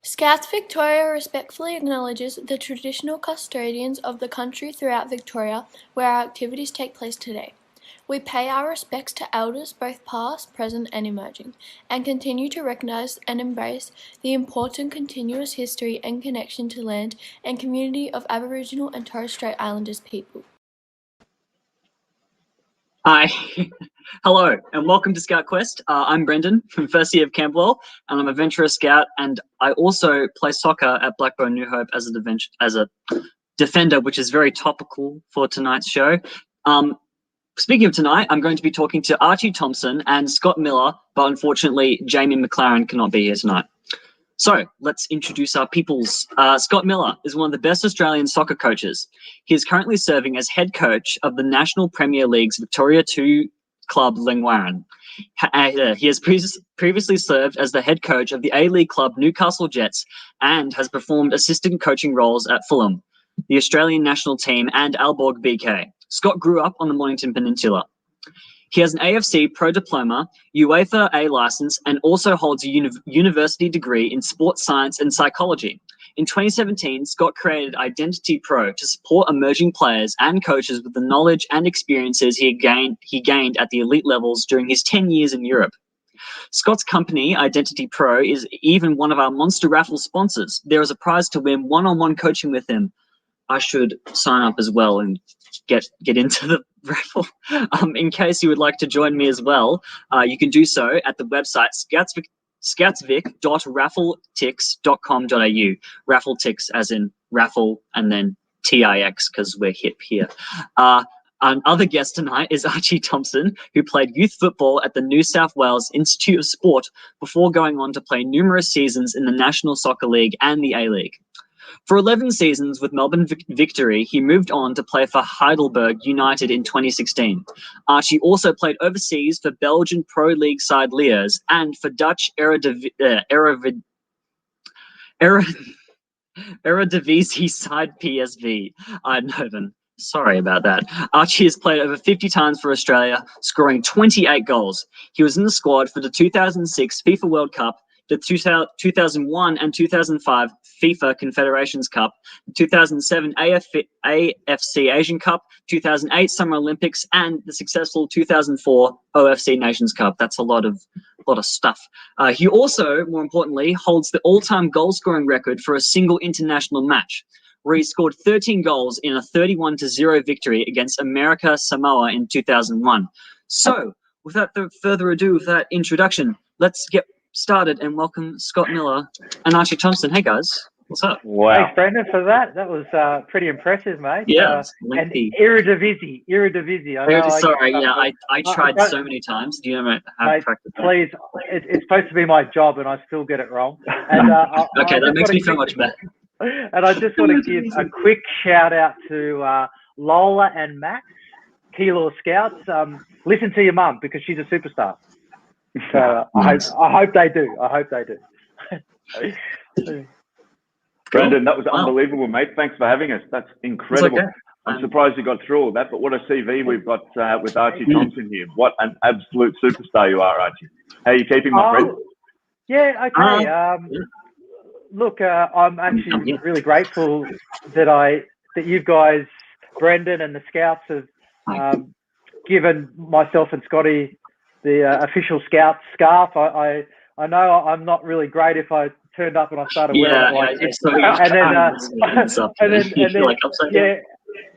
Scouts Victoria respectfully acknowledges the traditional custodians of the country throughout Victoria where our activities take place today. We pay our respects to elders both past, present and emerging, and continue to recognise and embrace the important continuous history and connection to land and community of Aboriginal and Torres Strait Islanders people. Hi, hello, and welcome to Scout Quest. I'm Brendan from first year of Camberwell, and I'm a Venturer Scout, and I also play soccer at Blackburn New Hope as a defender, which is very topical for tonight's show. Speaking of tonight, I'm going to be talking to Archie Thompson and Scott Miller, but unfortunately, Jamie McLaren cannot be here tonight. So let's introduce our peoples. Scott Miller is one of the best Australian soccer coaches. He is currently serving as head coach of the National Premier League's Victoria 2 club Langwarrin. He has previously served as the head coach of the A-League club Newcastle Jets and has performed assistant coaching roles at Fulham, the Australian national team, and Aalborg BK. Scott grew up on the Mornington Peninsula. He has an AFC Pro Diploma, UEFA A license, and also holds a university degree in sports science and psychology. In 2017, Scott created Identity Pro to support emerging players and coaches with the knowledge and experiences he gained at the elite levels during his 10 years in Europe. Scott's company, Identity Pro, is even one of our Monster Raffle sponsors. There is a prize to win one-on-one coaching with him. I should sign up as well and get into the raffle. In case you would like to join me as well, you can do so at the website scoutsvic.raffletix.com.au. Raffletix as in raffle and then TIX because we're hip here. Another guest tonight is Archie Thompson, who played youth football at the New South Wales Institute of Sport before going on to play numerous seasons in the National Soccer League and the A-League. For 11 seasons with Melbourne Victory, he moved on to play for Heidelberg United in 2016. Archie also played overseas for Belgian Pro League side Liège and for Dutch Eredivisie side PSV Eindhoven. Sorry about that. Archie has played over 50 times for Australia, scoring 28 goals. He was in the squad for the 2006 FIFA World Cup, the 2001 and 2005 FIFA Confederations Cup, 2007 AFC Asian Cup, 2008 Summer Olympics, and the successful 2004 OFC Nations Cup. That's a lot of stuff. He also, more importantly, holds the all-time goal-scoring record for a single international match, where he scored 13 goals in a 31-0 victory against America Samoa in 2001. So, without further ado, with that introduction, let's get started and welcome Scott Miller and Archie Thompson. Hey guys, what's up? Wow. Thanks, Brendan, for that. That was pretty impressive, mate. Yeah, and Eredivisie. I tried so many times. Do you know how to practice? Please, it's supposed to be my job, and I still get it wrong. And, okay, that makes me feel much better. And I just want to give a quick shout out to Lola and Max, Kilo Scouts. Listen to your mum because she's a superstar. So I hope they do. Brendan, that was unbelievable, mate. Thanks for having us. That's incredible. Okay. I'm surprised you got through all that, but what a CV we've got with Archie Thompson here. What an absolute superstar you are, Archie. How are you keeping, my friend? Yeah, okay. Look, I'm actually really grateful that you guys, Brendan and the Scouts, have given myself and Scotty the official Scout scarf. I know I'm not really great if I turned up and I started wearing it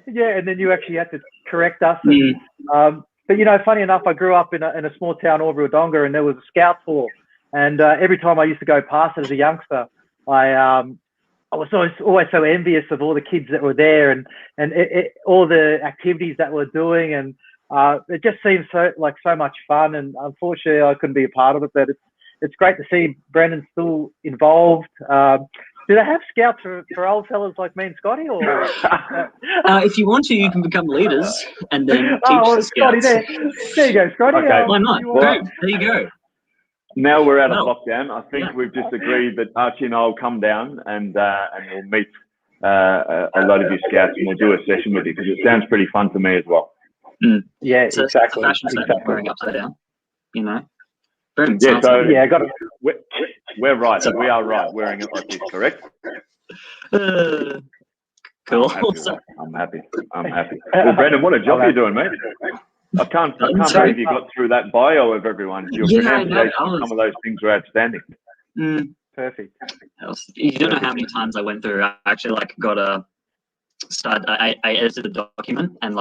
and then you actually had to correct us. But you know, funny enough, I grew up in a small town, Albury-Wodonga, and there was a Scout hall. And every time I used to go past it as a youngster, I was always so envious of all the kids that were there and all the activities that we're doing, and it just seems so much fun. And unfortunately, I couldn't be a part of it, but it's great to see Brendan still involved. Do they have Scouts for old fellas like me and Scotty? Or if you want to, you can become leaders and then teach the Scouts. Scotty, there you go, Scotty. Okay. Why not? There you go. Now we're out of lockdown. I think we've just agreed that Archie and I will come down and we'll meet a lot of you Scouts and we'll do a session with you because it sounds pretty fun to me as well. Yeah, exactly. Wearing upside down, you know. Boom. Yeah, Sounds so good. Yeah, I got it. we're right. We are right wearing it like this, correct? Cool. I'm happy. Well, Brendan, what a job you're doing, mate. I can't believe you got through that bio of everyone. Your pronunciation of some of those things were outstanding. Perfect. You don't know how many times I went through. I actually got a start. I edited a document and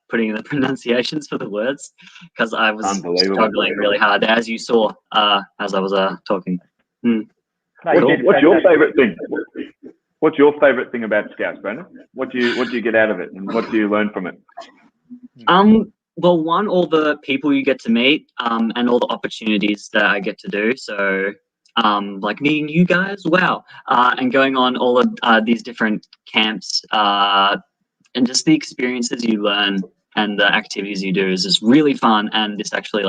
putting in the pronunciations for the words because I was struggling really hard, as you saw as I was talking. What's your favourite thing? What's your favourite thing about Scouts, Brandon? What do you get out of it, and what do you learn from it? Well, one, all the people you get to meet, and all the opportunities that I get to do. So, meeting you guys, wow, and going on all of these different camps, and just the experiences you learn and the activities you do is just really fun, and it's actually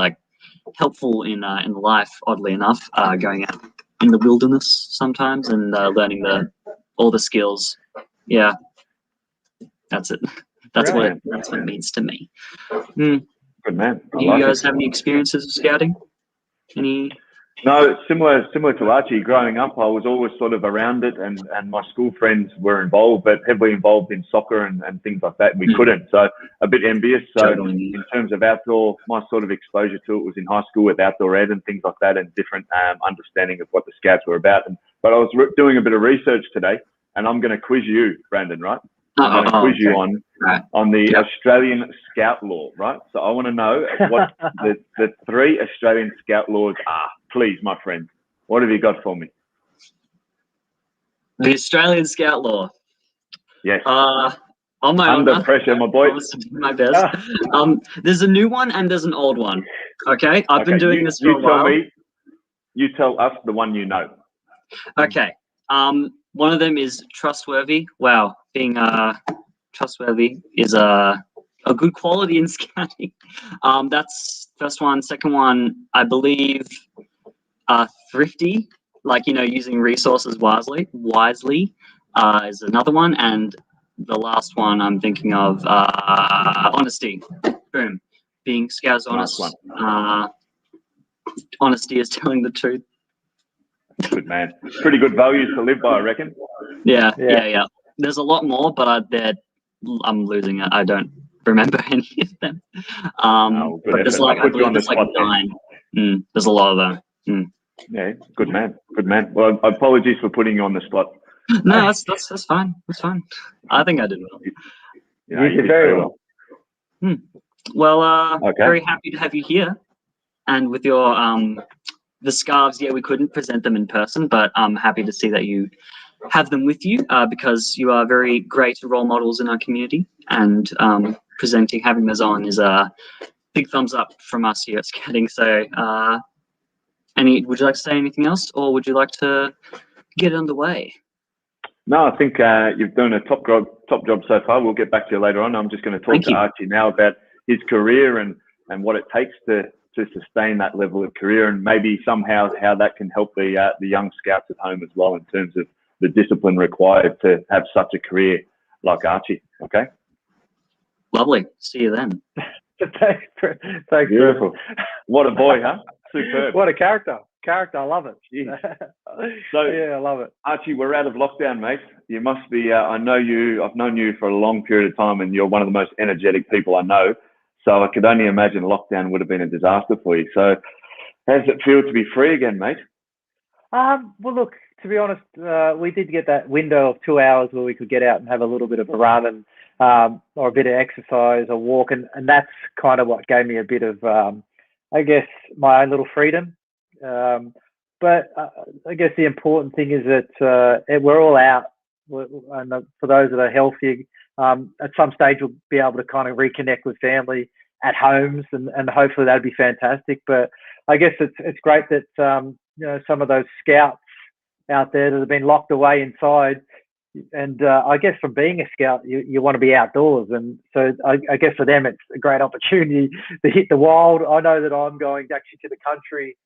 helpful in life. Oddly enough, going out in the wilderness sometimes and learning all the skills. Yeah, that's it. That's what it means to me. Good man. Do you guys have any experiences of scouting? Any? No, similar to Archie. Growing up, I was always sort of around it, and my school friends were involved, but heavily involved in soccer and things like that. We couldn't, so a bit envious. So in terms of outdoor, my sort of exposure to it was in high school with outdoor ed and things like that, and different understanding of what the Scouts were about. But I was doing a bit of research today, and I'm going to quiz you, Brandon, right? I'm going to quiz you on the Australian Scout law, right? So I want to know what the 3 Australian Scout laws are. Please, my friend, what have you got for me? The Australian Scout law. Yes. On my Under pressure, my boy. My best. There's a new one and there's an old one. Okay, I've been doing this for a while. You tell us the one you know. Okay. One of them is trustworthy. Wow, being trustworthy is a good quality in scouting. That's first one. Second one, I believe, thrifty, using resources wisely, is another one. And the last one I'm thinking of, honesty. Boom. Being Scouts honest. Nice one. Honesty is telling the truth. Good man. Pretty good values to live by, I reckon. Yeah. There's a lot more, but I'm losing it. I don't remember any of them. But there's I believe there's 9. There's a lot of them. Yeah, good man. Well, apologies for putting you on the spot. No, that's fine. That's fine. I think I did well. You did very well. Well, very happy to have you here, and with your the scarves. Yeah, we couldn't present them in person, but I'm happy to see that you have them with you because you are very great role models in our community, and having those on is a big thumbs up from us here at Scouting. So, would you like to say anything else, or would you like to get underway? No, I think you've done a top job so far. We'll get back to you later on. I'm just going to talk to Archie now about his career and what it takes to sustain that level of career, and maybe somehow how that can help the young Scouts at home as well in terms of the discipline required to have such a career like Archie. Okay. Lovely. See you then. Thanks. Beautiful. What a boy, huh? Superb. What a character. I love it. So yeah, I love it. Archie, we're out of lockdown, mate. You must be. I've known you for a long period of time, and you're one of the most energetic people I know. So I could only imagine lockdown would have been a disaster for you. So how does it feel to be free again, mate? Well, look, to be honest, we did get that window of 2 hours where we could get out and have a little bit of a run and or a bit of exercise or walk, and that's kind of what gave me a bit of, I guess, my own little freedom. But I guess the important thing is that we're all out, and for those that are healthy, at some stage we'll be able to kind of reconnect with family at homes, and hopefully that'd be fantastic. But I guess it's great that some of those Scouts out there that have been locked away inside, and I guess from being a Scout, you want to be outdoors, and so I guess for them it's a great opportunity to hit the wild. I know that I'm going actually to the country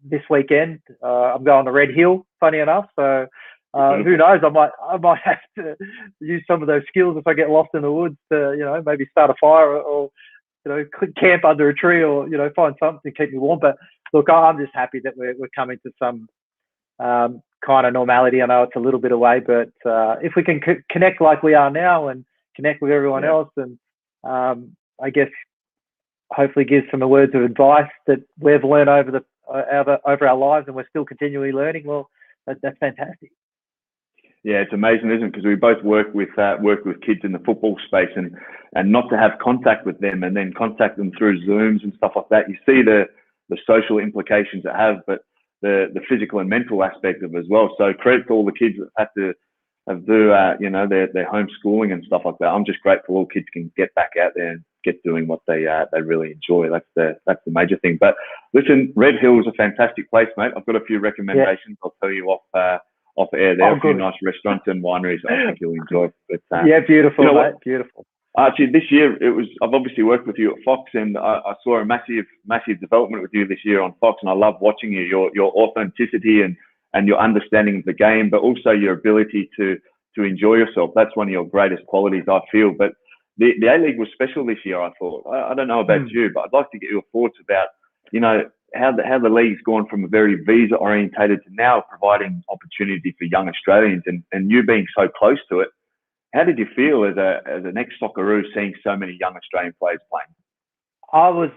this weekend. I'm going to Red Hill, funny enough. So who knows? I might have to use some of those skills if I get lost in the woods to maybe start a fire or camp under a tree or, find something to keep me warm. But look, I'm just happy that we're coming to some kind of normality. I know it's a little bit away, but if we can connect like we are now and connect with everyone else, and I guess hopefully give some words of advice that we've learned over our lives, and we're still continually learning. Well, that's fantastic. Yeah, it's amazing, isn't it? Because we both work with kids in the football space, and not to have contact with them, and then contact them through Zooms and stuff like that. You see the social implications it have, but the physical and mental aspect of it as well. So credit to all the kids that have to do their homeschooling and stuff like that. I'm just grateful all kids can get back out there and get doing what they really enjoy. That's the major thing. But listen, Red Hill is a fantastic place, mate. I've got a few recommendations. Yeah. I'll tell you off air there. A few nice restaurants and wineries I think you'll enjoy. But beautiful, mate. Beautiful. Archie, this year I've obviously worked with you at Fox, and I saw a massive development with you this year on Fox, and I love watching you. Your authenticity and your understanding of the game, but also your ability to enjoy yourself. That's one of your greatest qualities, I feel. But the A-League was special this year, I thought. I don't know about you, but I'd like to get your thoughts about, how the league's gone from a very visa orientated to now providing opportunity for young Australians, and you being so close to it. How did you feel as an ex-Socceroo seeing so many young Australian players playing? I was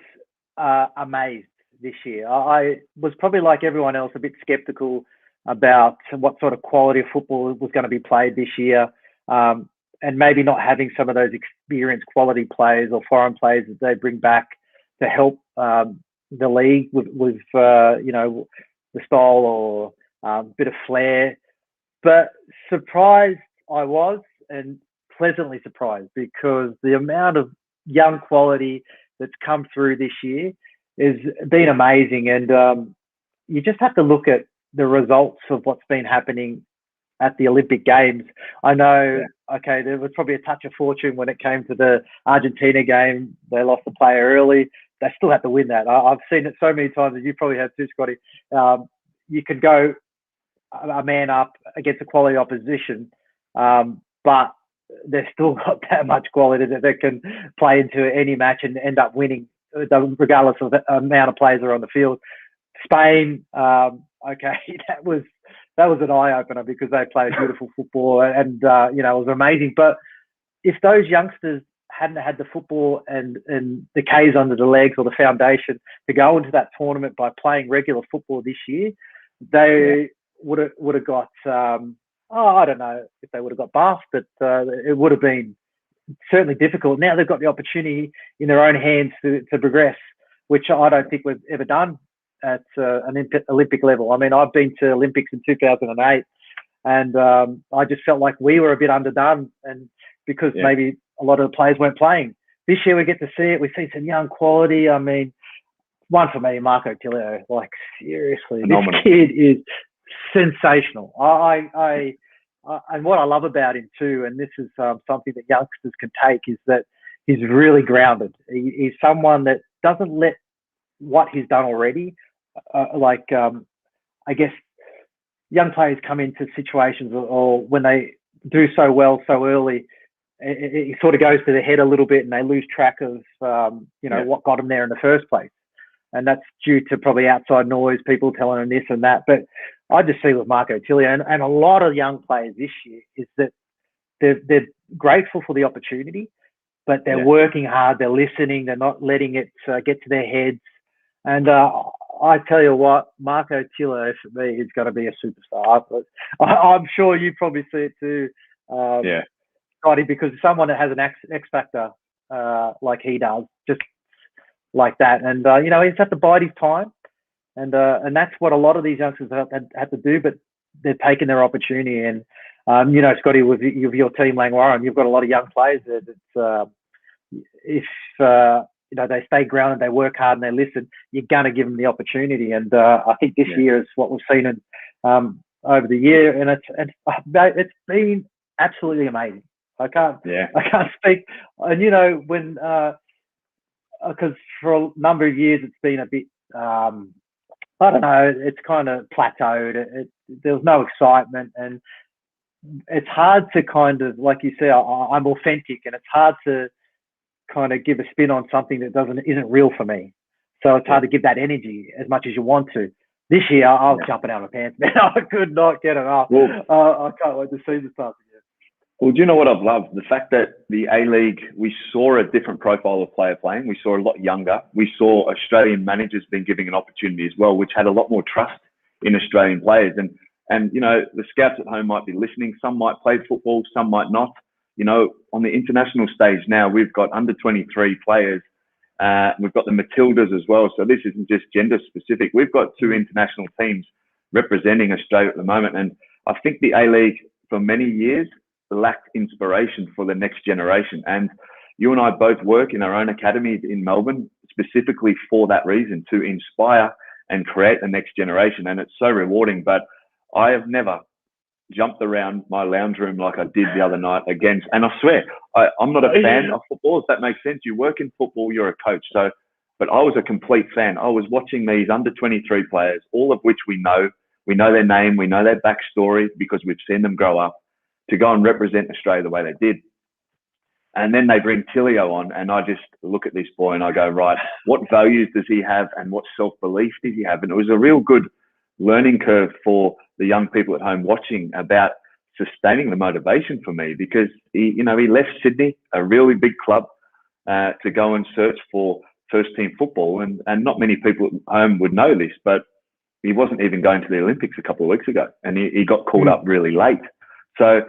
amazed this year. I was probably like everyone else, a bit sceptical about what sort of quality of football was going to be played this year, and maybe not having some of those experienced quality players or foreign players that they bring back to help the league with the style or a bit of flair. But surprised I was, and pleasantly surprised, because the amount of young quality that's come through this year has been amazing. And you just have to look at the results of what's been happening at the Olympic Games. I know, okay, there was probably a touch of fortune when it came to the Argentina game. They lost the player early. They still had to win that. I've seen it so many times, and you probably have too, Scotty. You can go a man up against a quality opposition, but they've still got that much quality that they can play into any match and end up winning, regardless of the amount of players that are on the field. Spain, okay, that was an eye-opener because they played beautiful football, and it was amazing. But if those youngsters hadn't had the football and the K's under the legs or the foundation to go into that tournament by playing regular football this year, they would have got I don't know if they would have got buffed, but it would have been certainly difficult. Now they've got the opportunity in their own hands to progress, which I don't think we've ever done at an Olympic level. I mean, I've been to Olympics in 2008, and I just felt like we were a bit underdone, and because maybe a lot of the players weren't playing. This year we get to see it. We see some young quality. I mean, one for me, Marco Tileo. Like, seriously, phenomenal. This kid is sensational. And what I love about him too, and this is something that youngsters can take, is that he's really grounded. He's someone that doesn't let what he's done already, I guess young players come into situations or when they do so well so early, it sort of goes to their head a little bit, and they lose track of what got them there in the first place. And that's due to probably outside noise, people telling them this and that. But I just see with Marco Tileo and a lot of young players this year is that they're grateful for the opportunity, but they're working hard, they're listening, they're not letting it get to their heads. And I tell you what, Marco Tileo for me is going to be a superstar. I'm sure you probably see it too, Scotty, because someone that has an X factor like he does, just like that. And, he's had to bide his time. And that's what a lot of these youngsters have to do, but they're taking their opportunity. And, Scotty, with your team, Langwarrin, you've got a lot of young players there that if they stay grounded, they work hard and they listen, you're going to give them the opportunity. And I think this year is what we've seen over the year. And it's been absolutely amazing. I can't speak. And, when, because for a number of years, it's been a bit, I don't know, it's kind of plateaued. There was no excitement, and it's hard to kind of, like you say, I'm authentic, and it's hard to kind of give a spin on something that isn't real for me. So it's hard to give that energy as much as you want to. This year, I was jumping out of my pants, man. I could not get enough. Well, I can't wait to see the stuff again. Well, do you know what I've loved? The fact that the A-League, we saw a different profile of player playing. We saw a lot younger. We saw Australian managers being given an opportunity as well, which had a lot more trust in Australian players. And you know, the scouts at home might be listening. Some might play football, some might not. You know, on the international stage now, we've got under 23 players. We've got the Matildas as well. So this isn't just gender specific. We've got 2 international teams representing Australia at the moment. And I think the A-League for many years lacked inspiration for the next generation. And you and I both work in our own academies in Melbourne specifically for that reason, to inspire and create the next generation. And it's so rewarding. But I have never jumped around my lounge room like I did the other night against, and I swear, I'm not a fan of football, if that makes sense. You work in football, you're a coach. So, but I was a complete fan. I was watching these under 23 players, all of which we know their name, we know their backstory because we've seen them grow up, to go and represent Australia the way they did. And then they bring Tileo on, and I just look at this boy and I go, right, what values does he have and what self-belief does he have? And it was a real good learning curve for the young people at home watching about sustaining the motivation for me, because he left Sydney, a really big club, to go and search for first team football. And not many people at home would know this, but he wasn't even going to the Olympics a couple of weeks ago, and he got called up really late. So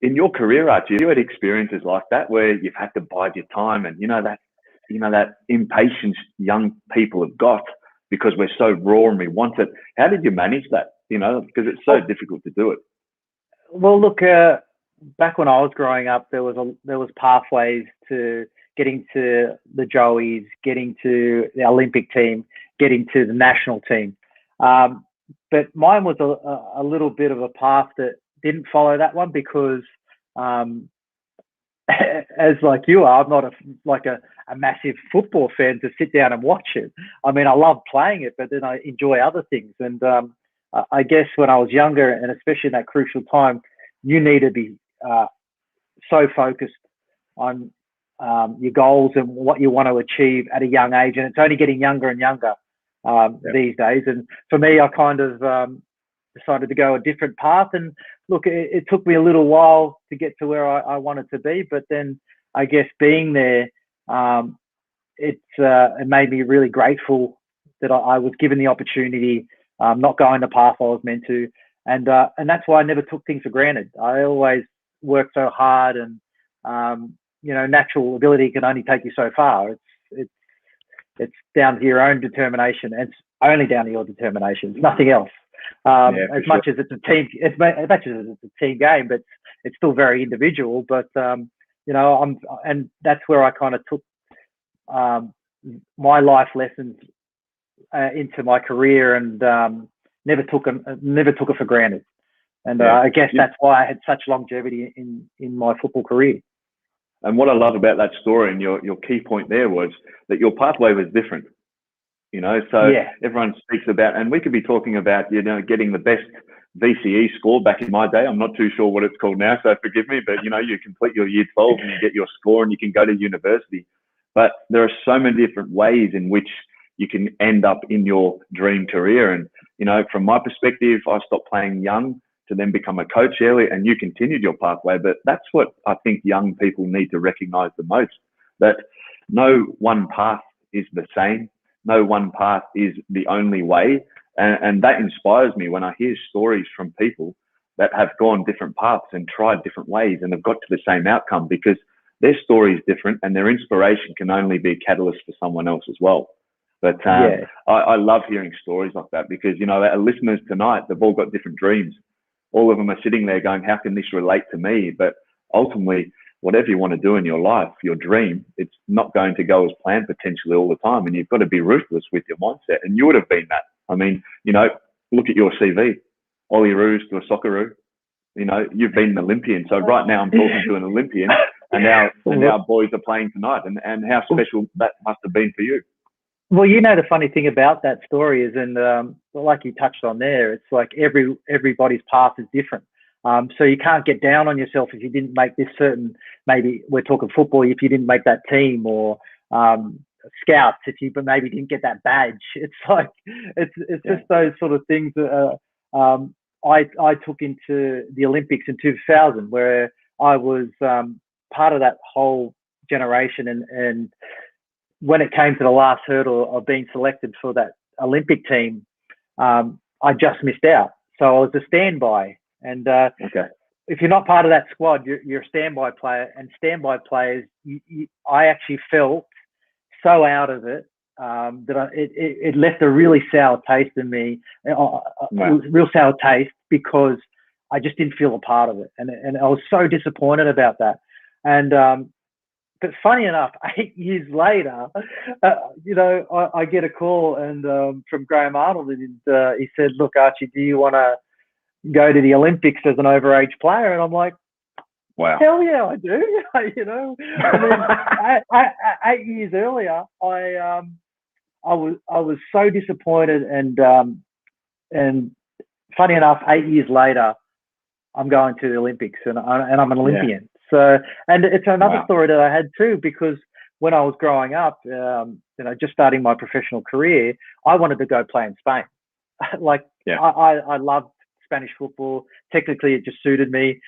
in your career, Archie, you had experiences like that where you've had to bide your time, and that impatience young people have got because we're so raw and we want it. How did you manage that? Because it's so difficult to do it. Well, look, back when I was growing up, there was pathways to getting to the Joeys, getting to the Olympic team, getting to the national team. But mine was a little bit of a path that didn't follow that one because, as like you are, I'm not a massive football fan to sit down and watch it. I mean, I love playing it, but then I enjoy other things. And I guess when I was younger, and especially in that crucial time, you need to be so focused on your goals and what you want to achieve at a young age. And it's only getting younger and younger these days. And for me, I kind of decided to go a different path. And look, it took me a little while to get to where I wanted to be. But then I guess being there, it made me really grateful that I was given the opportunity, not going the path I was meant to. And that's why I never took things for granted. I always worked so hard, and natural ability can only take you so far. It's down to your own determination. It's only down to your determination. It's nothing else. As much as it's a team game, but it's still very individual. But and that's where I kind of took my life lessons into my career, and never took it for granted. And I guess that's why I had such longevity in my football career. And what I love about that story, and your key point there, was that your pathway was different. So everyone speaks about, and we could be talking about, getting the best VCE score back in my day. I'm not too sure what it's called now, so forgive me, but you complete your year 12 and you get your score and you can go to university. But there are so many different ways in which you can end up in your dream career. And, from my perspective, I stopped playing young to then become a coach early, and you continued your pathway. But that's what I think young people need to recognize the most, that no one path is the same. No one path is the only way. And that inspires me when I hear stories from people that have gone different paths and tried different ways and have got to the same outcome, because their story is different and their inspiration can only be a catalyst for someone else as well. But I love hearing stories like that, because, our listeners tonight, they've all got different dreams. All of them are sitting there going, how can this relate to me? But ultimately, whatever you want to do in your life, your dream, it's not going to go as planned potentially all the time. And you've got to be ruthless with your mindset. And you would have been that. I mean, look at your CV, Olyroos to a Socceroo. You've been an Olympian. So right now I'm talking to an Olympian, and now boys are playing tonight. And how special that must have been for you. Well, the funny thing about that story is, and like you touched on there, it's like everybody's path is different. So you can't get down on yourself if you didn't make this certain, maybe we're talking football, if you didn't make that team, or scouts, if you but maybe didn't get that badge. It's like, it's just those sort of things that I took into the Olympics in 2000, where I was part of that whole generation. And when it came to the last hurdle of being selected for that Olympic team, I just missed out. So I was a standby. And if you're not part of that squad, you're a standby player. And standby players, I actually felt so out of it that it left a really sour taste in me, real sour taste, because I just didn't feel a part of it. And I was so disappointed about that. And but funny enough, 8 years later, I get a call and from Graham Arnold, and he said, "Look, Archie, do you want to go to the Olympics as an overage player?" And I'm like, wow, hell yeah, I do. I mean, 8 years earlier, I was so disappointed, and funny enough, 8 years later, I'm going to the Olympics, and I'm an Olympian. Yeah. So, and it's another story that I had too, because when I was growing up, just starting my professional career, I wanted to go play in Spain. I loved Spanish football. Technically, it just suited me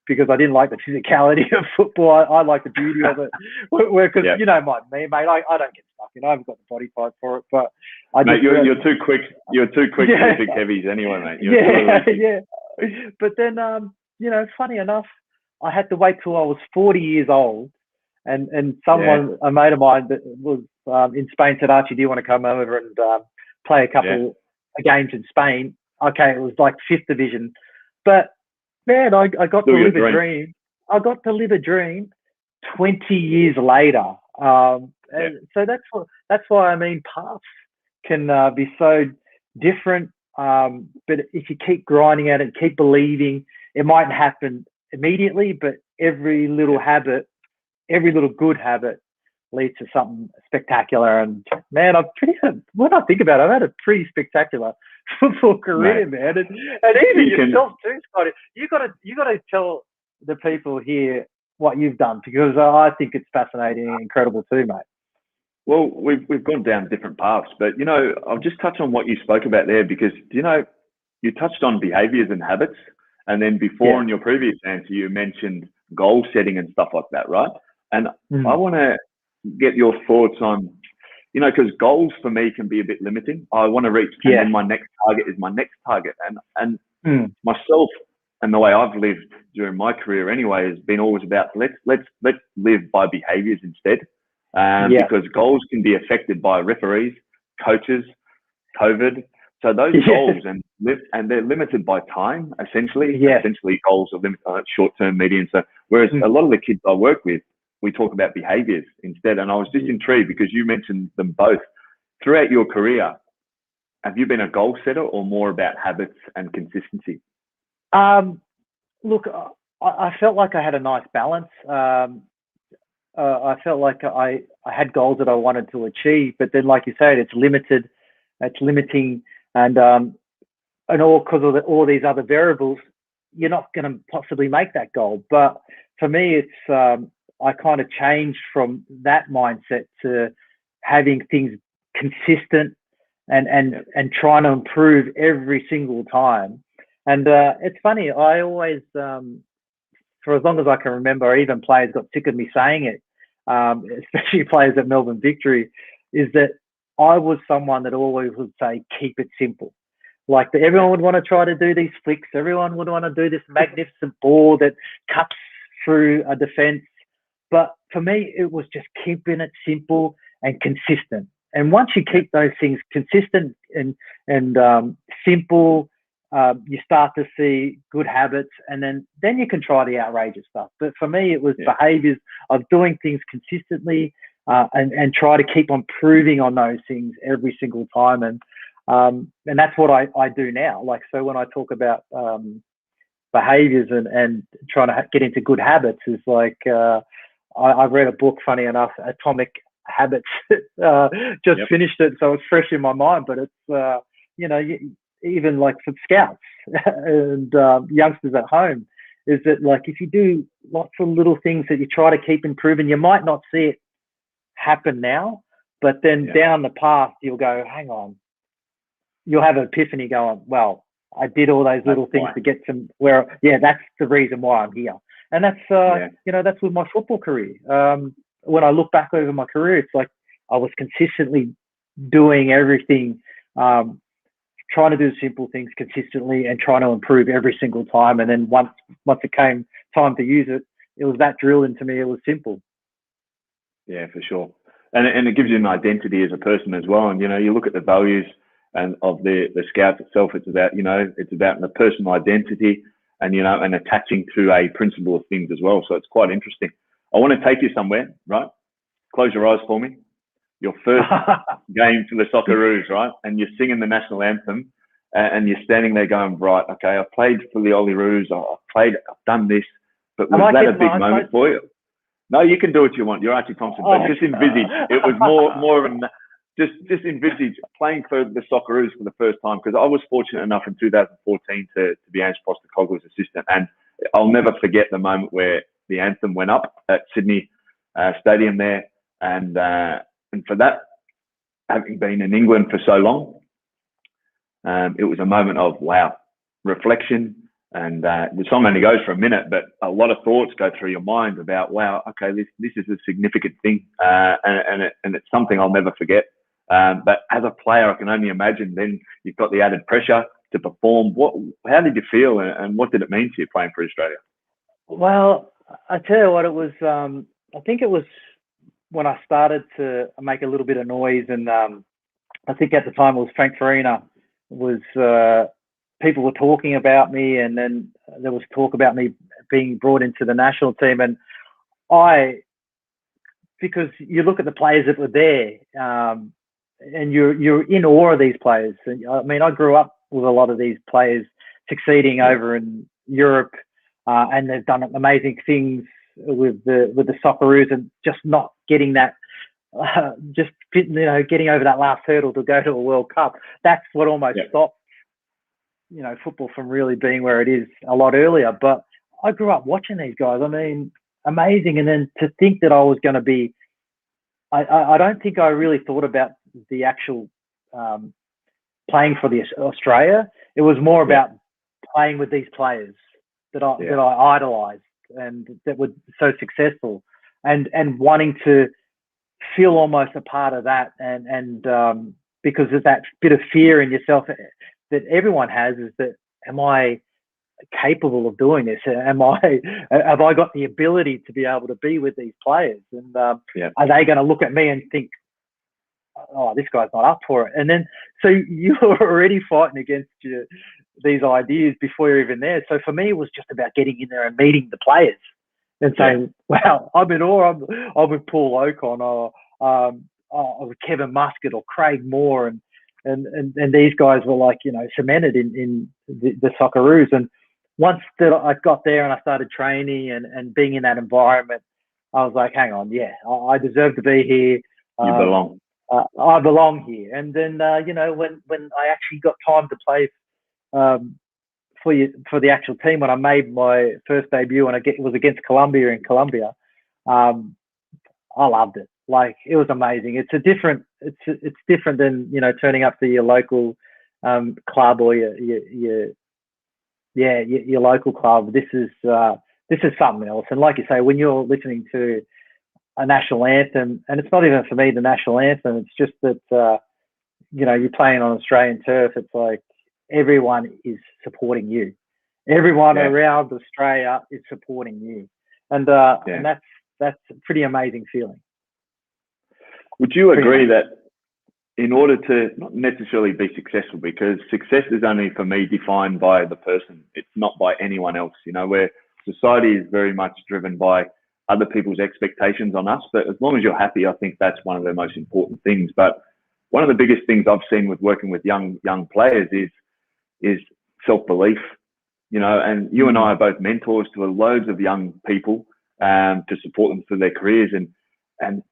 because I didn't like the physicality of football. I like the beauty of it. Because you know, me, mate, I don't get stuck. I haven't got the body type for it. But you're too quick. You're too quick for the big heavies anyway, mate. Yeah. But then, funny enough, I had to wait till I was 40 years old, and a mate of mine that was in Spain said, "Archie, do you want to come over and play a couple of games in Spain?" Okay, it was like 5th division, but man, I got to live a dream. I got to live a dream 20 years later. And so that's why, I mean, paths can be so different. But if you keep grinding at it, keep believing, it mightn't happen immediately, but every little good habit leads to something spectacular. And man, when I think about it, I've had a pretty spectacular football career, man. And even yourself too, Scotty. You got to tell the people here what you've done, because I think it's fascinating and incredible too, mate. Well, we've gone down different paths, but I'll just touch on what you spoke about there, because you touched on behaviours and habits, and then before in your previous answer you mentioned goal setting and stuff like that, right? And I want to get your thoughts on, because goals for me can be a bit limiting. I want to reach, and then my next target is my next target, and myself and the way I've lived during my career anyway has been always about let's live by behaviours instead. Because goals can be affected by referees, coaches, COVID. So those goals and they're limited by time, essentially. Essentially, goals are limited short-term, medium. So whereas a lot of the kids I work with, we talk about behaviours instead. And I was just intrigued because you mentioned them both. Throughout your career, have you been a goal setter or more about habits and consistency? Look, I felt like I had a nice balance. I felt like I had goals that I wanted to achieve, but then, like you said, it's limited, it's limiting, and all because of all these other variables, you're not going to possibly make that goal. But for me, it's I kind of changed from that mindset to having things consistent and trying to improve every single time. And it's funny, I always, for as long as I can remember, even players got sick of me saying it, especially players at Melbourne Victory, is that I was someone that always would say, keep it simple. Like everyone would want to try to do these flicks. Everyone would want to do this magnificent ball that cuts through a defense. But for me, it was just keeping it simple and consistent. And once you keep those things consistent and simple, you start to see good habits, and then you can try the outrageous stuff. But for me, it was behaviours of doing things consistently and try to keep on improving on those things every single time. And that's what I do now. Like, so when I talk about behaviours and trying to get into good habits, is like I've read a book, funny enough, Atomic Habits. Just finished it, so it's fresh in my mind. But it's even like for scouts and youngsters at home, is that like if you do lots of little things that you try to keep improving, you might not see it happen now, but then down the path you'll go, hang on, you'll have an epiphany going, well, I did all those little things to get to where, that's the reason why I'm here. And that's, that's with my football career. When I look back over my career, it's like I was consistently doing everything, trying to do simple things consistently and trying to improve every single time. And then once it came time to use it, it was that drilled into me. It was simple. Yeah, for sure. And it gives you an identity as a person as well. And, you look at the values and of the Scouts itself, it's about, it's about the personal identity and, and attaching to a principle of things as well. So it's quite interesting. I want to take you somewhere, right? Close your eyes for me. Your first game for the Socceroos, right? And you're singing the national anthem and you're standing there going, right, okay, I've played for the Olyroos, I've done this, but was that a big moment for you? No, you can do what you want. You're Archie Thompson, but just envisage. It was more of a, just envisage playing for the Socceroos for the first time, because I was fortunate enough in 2014 to be Ange Postecoglou's assistant, and I'll never forget the moment where the anthem went up at Sydney Stadium there, and for that, having been in England for so long, it was a moment of reflection. And the song only goes for a minute, but a lot of thoughts go through your mind about, wow, okay, this is a significant thing, and it's something I'll never forget. But as a player, I can only imagine then you've got the added pressure to perform. How did you feel, and what did it mean to you playing for Australia? Well, I tell you what, it was. I think it was when I started to make a little bit of noise, and I think at the time it was Frank Farina was. People were talking about me, and then there was talk about me being brought into the national team. And because you look at the players that were there, and you're in awe of these players. And I mean, I grew up with a lot of these players succeeding over in Europe, and they've done amazing things with the Socceroos, and just not getting that, getting over that last hurdle to go to a World Cup. That's what almost stopped football from really being where it is a lot earlier. But I grew up watching these guys. I mean, amazing. And then to think that I was going to be, I don't think I really thought about the actual playing for the Australia. It was more about playing with these players that I idolized and that were so successful, and wanting to feel almost a part of that. And because of that bit of fear in yourself that everyone has, is that, am I capable of doing this? Have I got the ability to be able to be with these players? And are they going to look at me and think, oh, this guy's not up for it? And then, so you're already fighting against these ideas before you're even there. So for me, it was just about getting in there and meeting the players and saying, wow, I'm in awe. I'm with Paul Ocon, or with Kevin Muscat or Craig Moore, and these guys were like, cemented in the Socceroos. And once that I got there and I started training and being in that environment, I was like, hang on, I deserve to be here. You belong. I belong here. And then, when I actually got time to play for the actual team, when I made my first debut, and it was against Colombia in Colombia, I loved it. Like, it was amazing. It's different than, turning up to your local club or your local club. This is something else. And like you say, when you're listening to a national anthem, and it's not even for me the national anthem, it's just that you're playing on Australian turf. It's like everyone is supporting you. Everyone around Australia is supporting you, and that's a pretty amazing feeling. Would you agree that in order to not necessarily be successful, because success is only for me defined by the person, it's not by anyone else, where society is very much driven by other people's expectations on us. But as long as you're happy, I think that's one of the most important things. But one of the biggest things I've seen with working with young players is self-belief, and you and I are both mentors to loads of young people to support them through their careers. And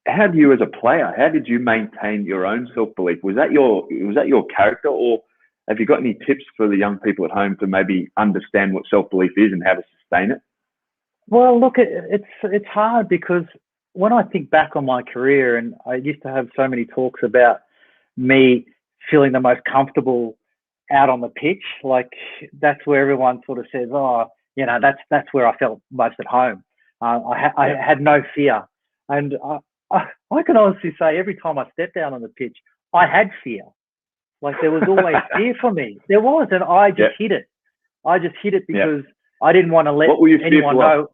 how did you maintain your own self-belief? Was that your character, or Have you got any tips for the young people at home to maybe understand what self-belief is and how to sustain it? Well, look, it's hard because when I think back on my career, and I used to have so many talks about me feeling the most comfortable out on the pitch, like that's where everyone sort of says, oh, that's where I felt most at home. I had no fear, and I can honestly say every time I stepped down on the pitch, I had fear. Like there was always fear for me. There was, and I just hid it. I just hid it because I didn't want to let anyone know.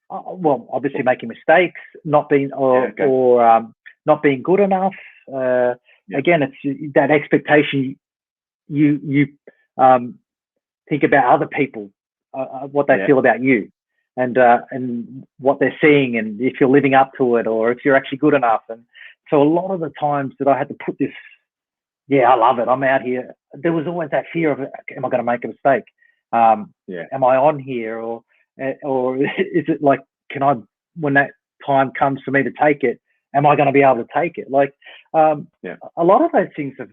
Well, obviously making mistakes, not being or not being good enough. Again, it's that expectation. You think about other people, what they feel about you, and what they're seeing, and if you're living up to it, or if you're actually good enough. And so a lot of the times that I had to put this, I love it, I'm out here, there was always that fear of, am I going to make a mistake? Am I on here, or is it like, when that time comes for me to take it, am I going to be able to take it? Like, a lot of those things have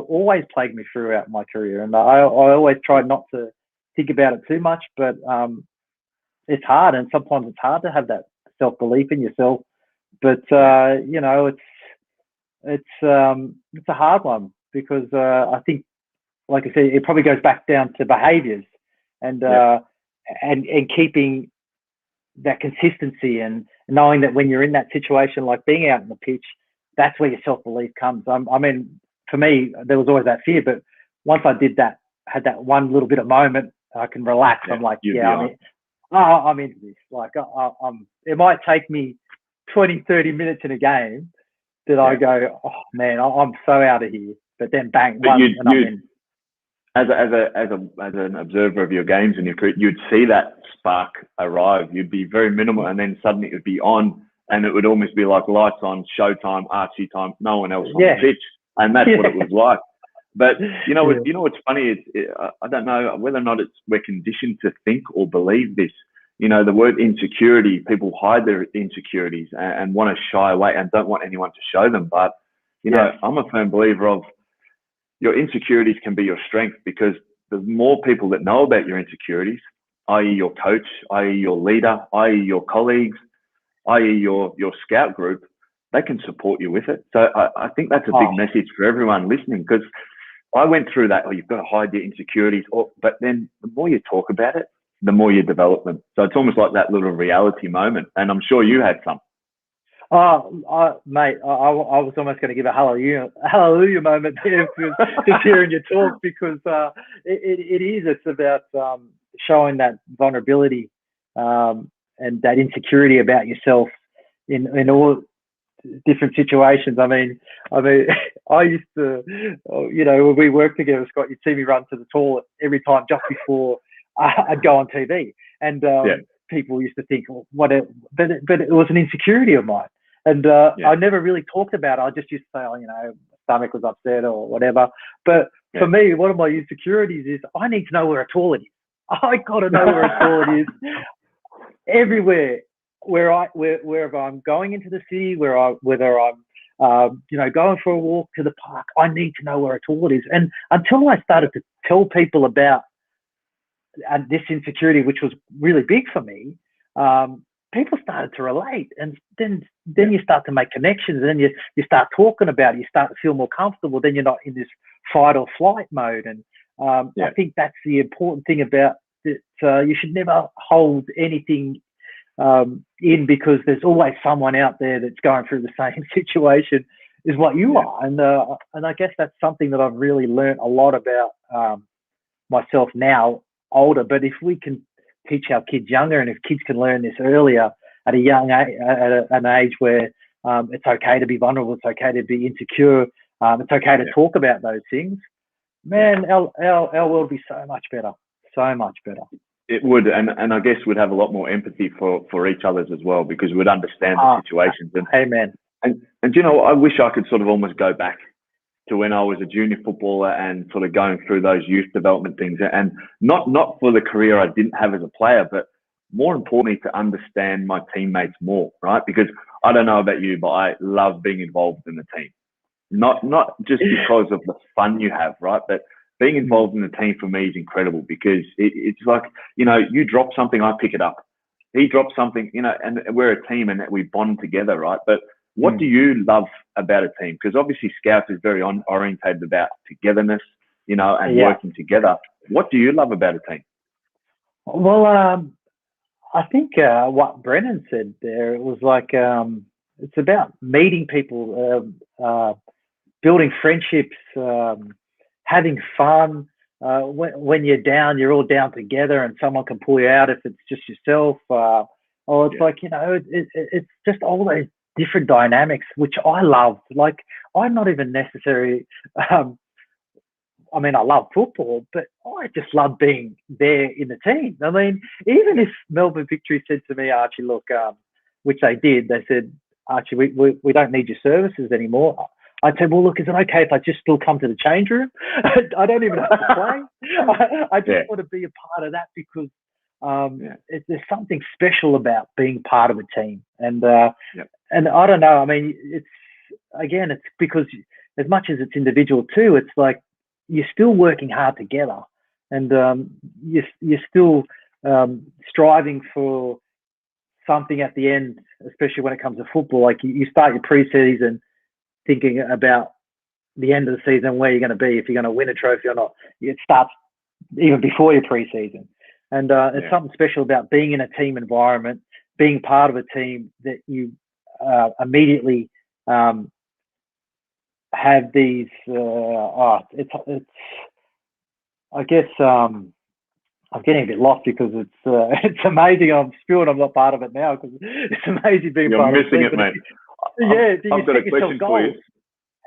always plagued me throughout my career, and I always try not to think about it too much, but it's hard, and sometimes it's hard to have that self-belief in yourself. But it's a hard one, because I think, like I said, it probably goes back down to behaviours and keeping that consistency, and knowing that when you're in that situation, like being out in the pitch, that's where your self-belief comes. I mean, for me, there was always that fear, but once I did that, had that one little bit of moment, I can relax. I'm like, I'm into this. Like, it might take me 20, 30 minutes in a game that I go, oh man, I'm so out of here. But then bang, I'm in. As an observer of your games and your career, you'd see that spark arrive. You'd be very minimal, and then suddenly it would be on, and it would almost be like lights on, showtime, Archie time, no one else on the pitch, and that's what it was like. But you know what's funny? I don't know whether or not we're conditioned to think or believe this. The word insecurity, people hide their insecurities and want to shy away and don't want anyone to show them. But I'm a firm believer of, your insecurities can be your strength, because the more people that know about your insecurities, i.e. your coach, i.e. your leader, i.e. your colleagues, i.e. your scout group, they can support you with it. So I think that's a big message for everyone listening, because I went through that. You've got to hide your insecurities, but then the more you talk about it, the more you develop them. So it's almost like that little reality moment, and I'm sure you had some. Mate, I was almost going to give a hallelujah moment there, just hearing you talk, because it's about showing that vulnerability and that insecurity about yourself in all different situations. I mean, I used to, when we worked together, Scott, you'd see me run to the toilet every time just before I'd go on TV, and people used to think, but it was an insecurity of mine. And I never really talked about it. I just used to say, my stomach was upset or whatever. But for me, one of my insecurities is I need to know where a toilet is. I got to know where a toilet is everywhere. Wherever I'm going into the city, whether I'm going for a walk to the park, I need to know where a toilet is. And until I started to tell people about this insecurity, which was really big for me, people started to relate, and then you start to make connections, and then you start talking about it, you start to feel more comfortable, then you're not in this fight or flight mode. And I think that's the important thing about it. You should never hold anything in, because there's always someone out there that's going through the same situation as what you are. And I guess that's something that I've really learned a lot about myself now, older. But if we can teach our kids younger, and if kids can learn this earlier at a young age, at an age where it's okay to be vulnerable, it's okay to be insecure, it's okay to talk about those things, man, our world would be so much better. It would, and I guess we'd have a lot more empathy for each other's as well, because we'd understand the situations. Amen. And I wish I could sort of almost go back to when I was a junior footballer and sort of going through those youth development things, and not for the career I didn't have as a player, but more importantly, to understand my teammates more, right? Because I don't know about you, but I love being involved in the team. Not just because of the fun you have, right? But being involved in the team for me is incredible because it's like, you know, you drop something, I pick it up. He drops something, you know, and we're a team and that we bond together, right? But what do you love about a team? Because obviously Scouts is very orientated about togetherness, you know, and working together. What do you love about a team? Well, I think what Brennan said there, it was like, it's about meeting people, building friendships, having fun. When you're down, you're all down together and someone can pull you out if it's just yourself. It's like, you know, it's just all those different dynamics, which I love. Like, I'm not even necessarily, I mean, I love football, but I just love being there in the team. I mean, even if Melbourne Victory said to me, Archie, look, which they did, they said, Archie, we don't need your services anymore. I'd say, well, look, is it okay if I just still come to the change room? I don't even have to play. I just want to be a part of that because there's something special about being part of a team. And and I don't know, I mean, it's because as much as it's individual too, it's like you're still working hard together and you're still striving for something at the end, especially when it comes to football. Like you start your pre-season thinking about the end of the season, where you're going to be, if you're going to win a trophy or not. It starts even before your pre-season. And it's something special about being in a team environment, being part of a team that you immediately have these, it's I guess, I'm getting a bit lost because it's amazing. I'm spewing I'm not part of it now because it's amazing being part of it. You're missing it, mate. I've got a question for you.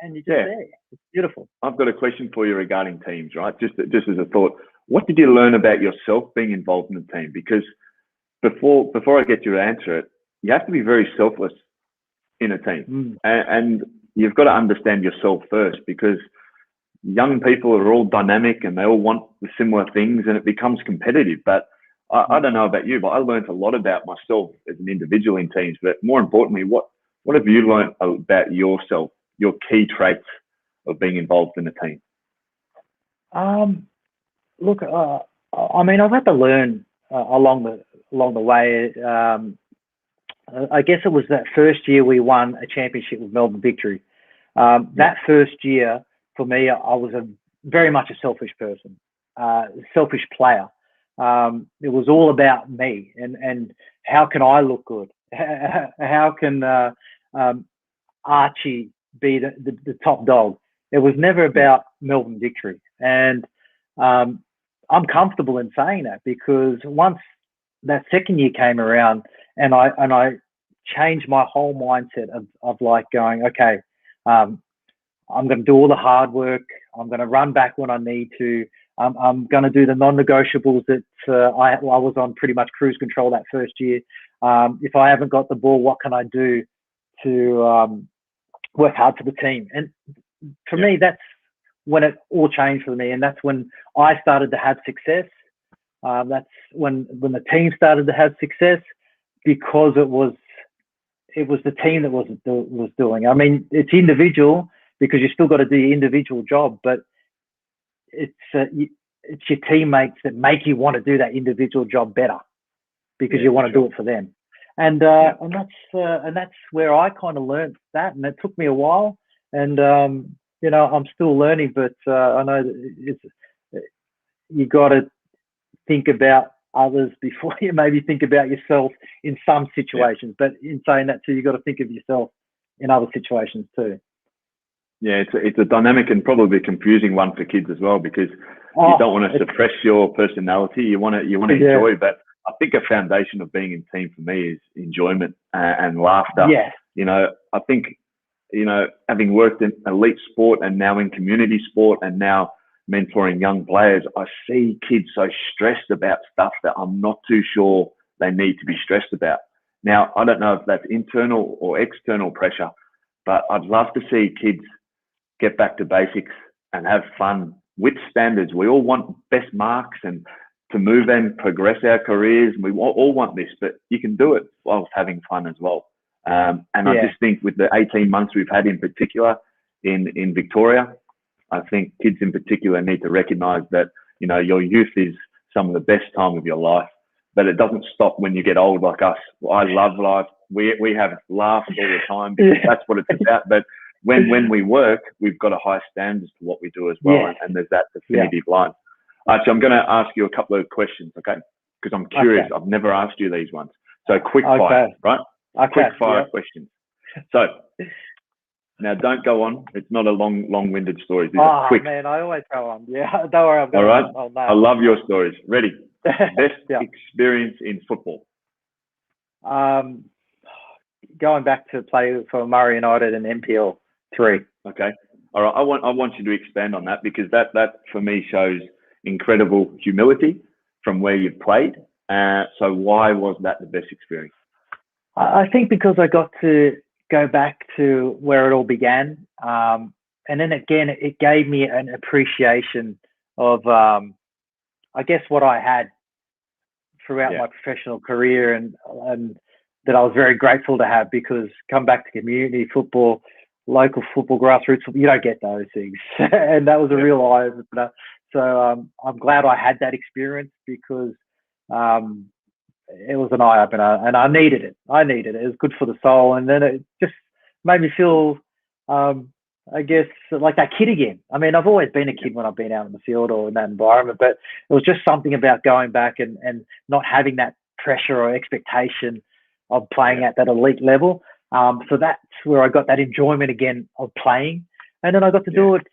And you're just there. It's beautiful. I've got a question for you regarding teams, right? Just as a thought, what did you learn about yourself being involved in the team? Because before I get you to answer it, you have to be very selfless in a team, and you've got to understand yourself first, because young people are all dynamic and they all want the similar things, and it becomes competitive. But I don't know about you, but I learned a lot about myself as an individual in teams. But more importantly, what have you learned about yourself, your key traits of being involved in a team? Look, I mean, I've had to learn along the way. I guess it was that first year we won a championship with Melbourne Victory. That first year, for me, I was very much a selfish person, selfish player. It was all about me and how can I look good? How can Archie be the top dog? It was never about Melbourne Victory. And I'm comfortable in saying that, because once that second year came around and I changed my whole mindset of like going, okay, I'm going to do all the hard work. I'm going to run back when I need to. I'm going to do the non-negotiables that I was on pretty much cruise control that first year. If I haven't got the ball, what can I do to work hard for the team? And for me, that's when it all changed for me. And that's when I started to have success. That's when the team started to have success, because it was the team that was doing. I mean, it's individual because you still got to do your individual job, but it's your teammates that make you want to do that individual job better, because you want to do it for them. And that's where I kind of learned that, and it took me a while. And you know, I'm still learning, but I know that you got to think about others before you maybe think about yourself in some situations. But in saying that too, you got to think of yourself in other situations too. Yeah, it's a dynamic and probably a confusing one for kids as well, because you don't want to suppress your personality. You want to enjoy. But I think a foundation of being in team for me is enjoyment and laughter. Yeah. You know, I think, you know, having worked in elite sport and now in community sport and now mentoring young players, I see kids so stressed about stuff that I'm not too sure they need to be stressed about. Now, I don't know if that's internal or external pressure, but I'd love to see kids get back to basics and have fun with standards. We all want best marks and to move and progress our careers. We all want this, but you can do it whilst having fun as well. I just think with the 18 months we've had in particular in Victoria, I think kids in particular need to recognise that, you know, your youth is some of the best time of your life, but it doesn't stop when you get old like us. I love life. We have laughs all the time because that's what it's about. But when we work, we've got a high standard to what we do as well, and there's that definitive line. Actually, I'm going to ask you a couple of questions, okay? Because I'm curious. I've never asked you these ones. So quick fire, right? Quick fire questions. So now don't go on. It's not a long-winded story. These are quick. Man, I always go on. Yeah, don't worry. All right. I love your stories. Ready? Best experience in football. Going back to play for Murray United and MPL 3. Okay. All right. I want you to expand on that, because that for me shows incredible humility from where you've played. So why was that the best experience? I think because I got to go back to where it all began. And then again, it gave me an appreciation of, I guess, what I had throughout my professional career, and that I was very grateful to have, because come back to community football, local football, grassroots football, you don't get those things. And that was a real eye-opener. So I'm glad I had that experience, because it was an eye-opener, and I needed it. It was good for the soul. And then it just made me feel, I guess, like that kid again. I mean, I've always been a kid when I've been out in the field or in that environment, but it was just something about going back and not having that pressure or expectation of playing at that elite level. So that's where I got that enjoyment again of playing. And then I got to do it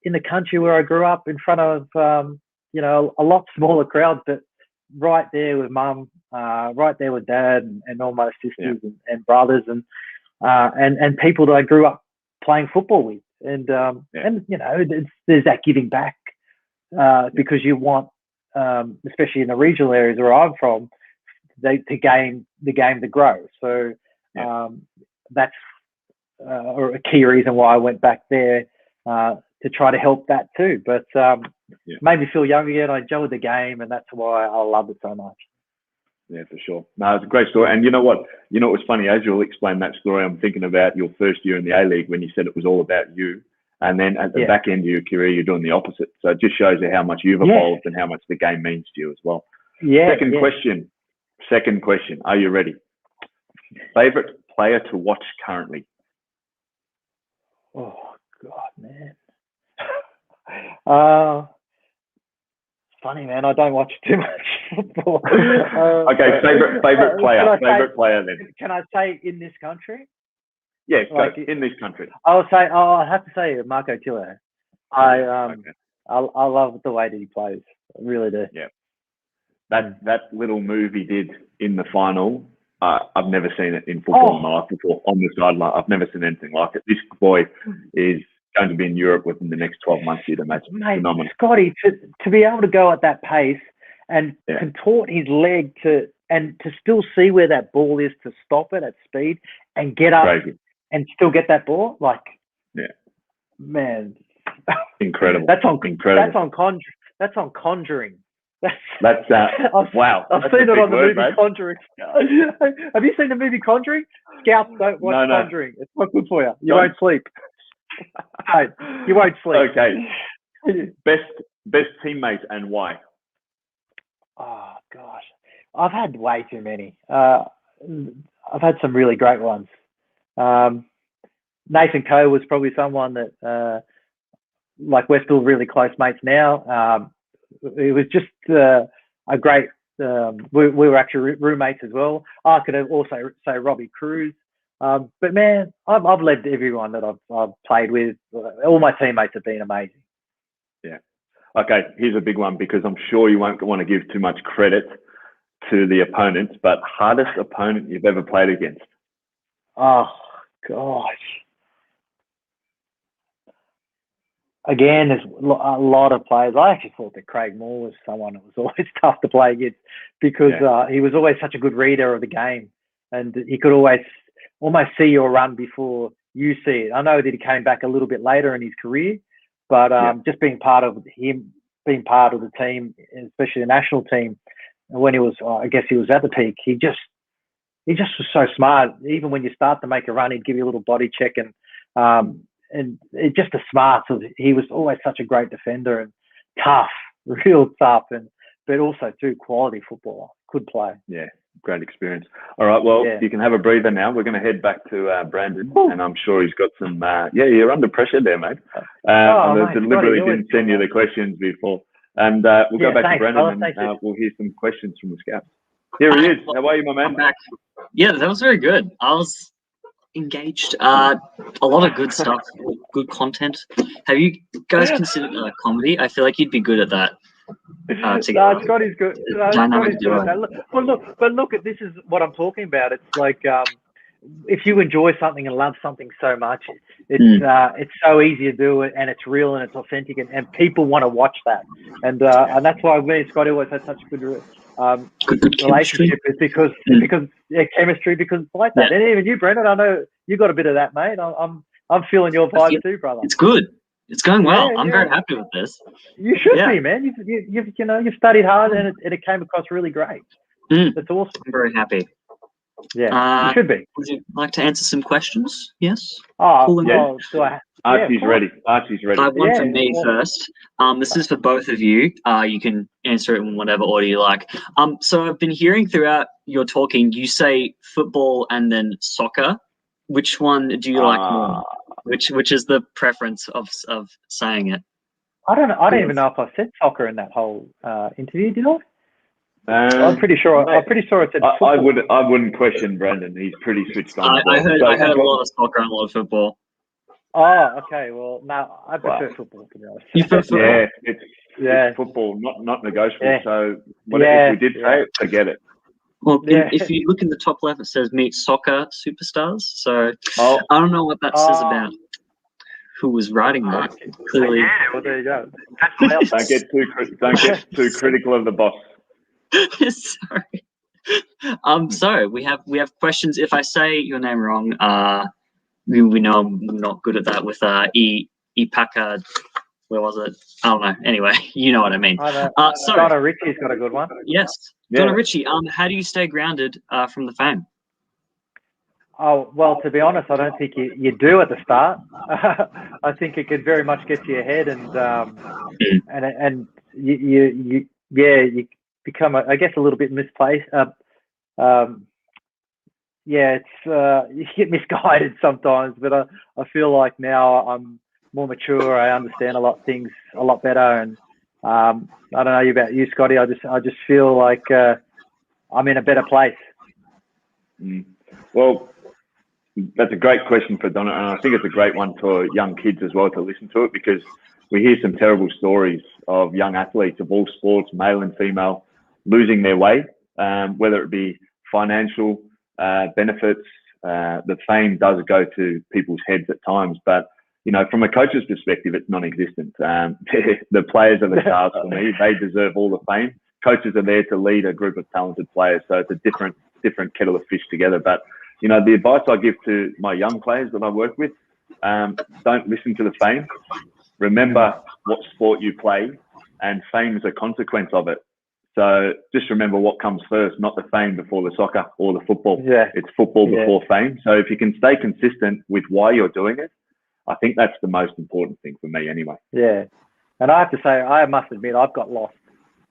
in the country where I grew up, in front of, a lot smaller crowd, but right there with mum, right there with dad, and all my sisters and brothers, and people that I grew up playing football with. And there's that giving back, because you want, especially in the regional areas where I'm from, the game to grow. So that's a key reason why I went back there, to try to help that too. But made me feel young again. I enjoyed the game, and that's why I loved it so much. Yeah, for sure. No, it's a great story. And you know what? You know, it was funny, as you'll explain that story, I'm thinking about your first year in the A-League, when you said it was all about you. And then at the back end of your career, you're doing the opposite. So it just shows you how much you've evolved and how much the game means to you as well. Second question. Are you ready? Favorite player to watch currently? Oh, God, man. Funny, man. I don't watch too much football. Okay, favorite player then. Can I say in this country? Yes, in this country. I have to say Marco Tileo. I love the way that he plays. I really do. Yeah. That little move he did in the final, I've never seen it in football in my life before, on the sideline. I've never seen anything like it. This boy is going to be in Europe within the next 12 months, you'd imagine. Mate, phenomenal. Scotty, to be able to go at that pace and contort his leg and to still see where that ball is, to stop it at speed and get up and still get that ball, man, incredible. That's on Conjuring. That's wow. I've seen it on the movie, mate. Conjuring. Have you seen the movie Conjuring? Scouts don't watch Conjuring. It's not good for you. You won't sleep. No, you won't sleep. Okay. Best teammate and why? Oh gosh, I've had way too many. I've had some really great ones. Nathan Coe was probably someone that, like, we're still really close mates now. It was just a great. We were actually roommates as well. I could also say Robbie Cruz. But man, I've led everyone that I've played with. All my teammates have been amazing. Yeah. Okay, here's a big one, because I'm sure you won't want to give too much credit to the opponents, but hardest opponent you've ever played against? Oh, gosh. Again, there's a lot of players. I actually thought that Craig Moore was someone that was always tough to play against, because he was always such a good reader of the game, and he could always almost see your run before you see it. I know that he came back a little bit later in his career, but just being part of him, being part of the team, especially the national team, when he was, I guess he was at the peak, he just was so smart. Even when you start to make a run, he'd give you a little body check, and it just the smarts of, he was always such a great defender and tough, real tough, but also too quality footballer, could play. Yeah, great experience. All right, well, you can have a breather now. We're going to head back to Brandon, and I'm sure he's got some. You're under pressure there, mate. I deliberately didn't send you the questions before, and we'll go back to Brandon, and we'll hear some questions from the scouts. Here he is. How are you, my man? I'm back. Yeah, that was very good. I was engaged. A lot of good stuff, good content. Have you guys considered comedy? I feel like you'd be good at that. Scotty's good. Scotty's good at that. But look, this is what I'm talking about. It's like if you enjoy something and love something so much, it's so easy to do it, and it's real and it's authentic, and people want to watch that. And that's why me and Scotty always had such a good relationship. Is because chemistry, because it's like that. And even you, Brendan, I know you got a bit of that, mate. I'm feeling your vibe too, brother. It's good. It's going well. I'm very happy with this. You should be, man. You've studied hard, and it came across really great. That's awesome. I'm very happy. Yeah, you should be. Would you like to answer some questions? Yes. Well, do I? Archie's ready. Archie's ready. I have one for me first. This is for both of you. You can answer it in whatever order you like. So I've been hearing throughout your talking, you say football and then soccer. Which one do you like more? Which is the preference of saying it? I don't know. I don't even know if I said soccer in that whole interview. Did I? I'm pretty sure. Mate, I'm pretty sure it's. I wouldn't question Brandon. He's pretty switched on. I heard a lot of soccer and a lot of football. Oh, okay. Well, no, I prefer football, to be honest. You prefer football? It's football, not negotiable. Yeah. So if we did say it, forget it. Well, if you look in the top left, it says "Meet Soccer Superstars." So I don't know what that says about who was writing that. Clearly, well, there you go. Don't get too critical of the boss. Sorry. So we have questions. If I say your name wrong, we know I'm not good at that with Ipaka. Where was it? I don't know. Anyway, you know what I mean. Donna Ritchie's got a good one. Yes. Donna Ritchie, how do you stay grounded from the fame? Oh, well, to be honest, I don't think you do at the start. I think it could very much get to your head, and you become, I guess, a little bit misplaced. You get misguided sometimes, but I feel like now I'm more mature. I understand things a lot better, and I don't know about you, Scotty. I just feel like I'm in a better place. Well, that's a great question for Donna, and I think it's a great one for young kids as well to listen to it, because we hear some terrible stories of young athletes of all sports, male and female, losing their way, whether it be financial benefits. The fame does go to people's heads at times, but from a coach's perspective, it's non-existent. The players are the stars for me. They deserve all the fame. Coaches are there to lead a group of talented players, so it's a different kettle of fish together. But the advice I give to my young players that I work with: don't listen to the fame. Remember what sport you play, and fame is a consequence of it. So just remember what comes first, not the fame before the soccer or the football. Yeah. It's football before fame. So if you can stay consistent with why you're doing it, I think that's the most important thing for me anyway. Yeah. And I have to say, I must admit, I've got lost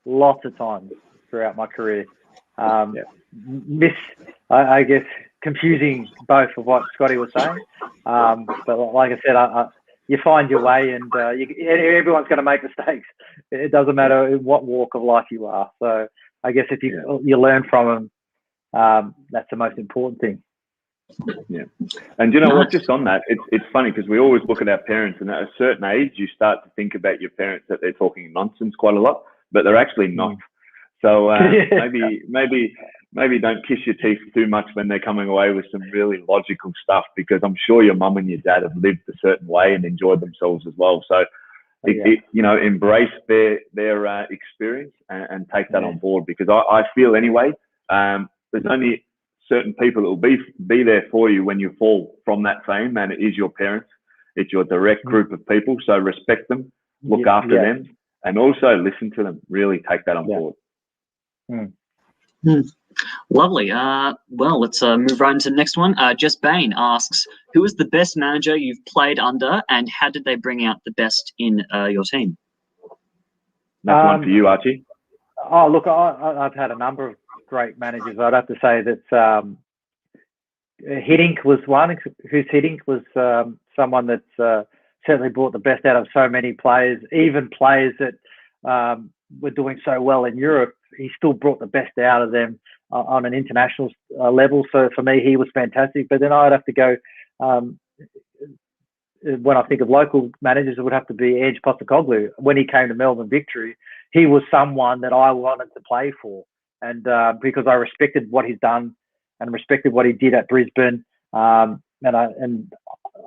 lots of times throughout my career. I guess, confusing both of what Scotty was saying. But like I said, you find your way, and everyone's going to make mistakes. It doesn't matter in what walk of life you are. So I guess if you learn from them, that's the most important thing. Yeah. And you know what, just on that, it's funny because we always look at our parents, and at a certain age you start to think about your parents that they're talking nonsense quite a lot, but they're actually not. So maybe don't kiss your teeth too much when they're coming away with some really logical stuff, because I'm sure your mum and your dad have lived a certain way and enjoyed themselves as well. So embrace their experience and take that on board, because I feel anyway, there's only certain people that will be there for you when you fall from that fame, and it is your parents. It's your direct group of people. So respect them, look after them, and also listen to them. Really take that on board. Lovely. Well, let's move right into the next one. Jess Bain asks, who is the best manager you've played under, and how did they bring out the best in your team? That's one for you, Archie. Oh, look, I've had a number of great managers. I'd have to say that Hiddink was one. Who's Hiddink was someone that's certainly brought the best out of so many players, even players that were doing so well in Europe. He still brought the best out of them on an international level. So for me, he was fantastic. But then I'd have to go, when I think of local managers, it would have to be Edge Postecoglou. When he came to Melbourne Victory, he was someone that I wanted to play for. And because I respected what he's done and respected what he did at Brisbane. And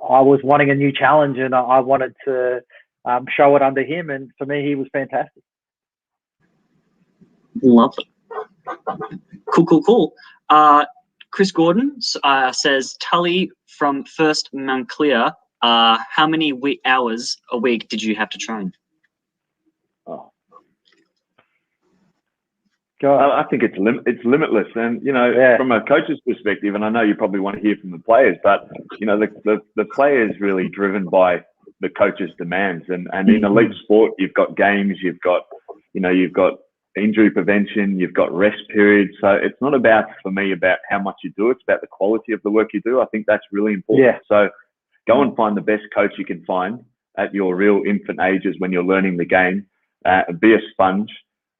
I was wanting a new challenge, and I wanted to show it under him. And for me, he was fantastic. Lovely. Cool. Chris Gordon says, Tilley from First Montclair, how many hours a week did you have to train? Oh. God. I think it's limitless, and from a coach's perspective, and I know you probably want to hear from the players, but the players really driven by the coach's demands, and in elite sport, you've got games, you've got injury prevention, you've got rest periods, so it's not about how much you do, it's about the quality of the work you do. I think that's really important. Yeah. So go and find the best coach you can find at your real infant ages when you're learning the game. Be a sponge.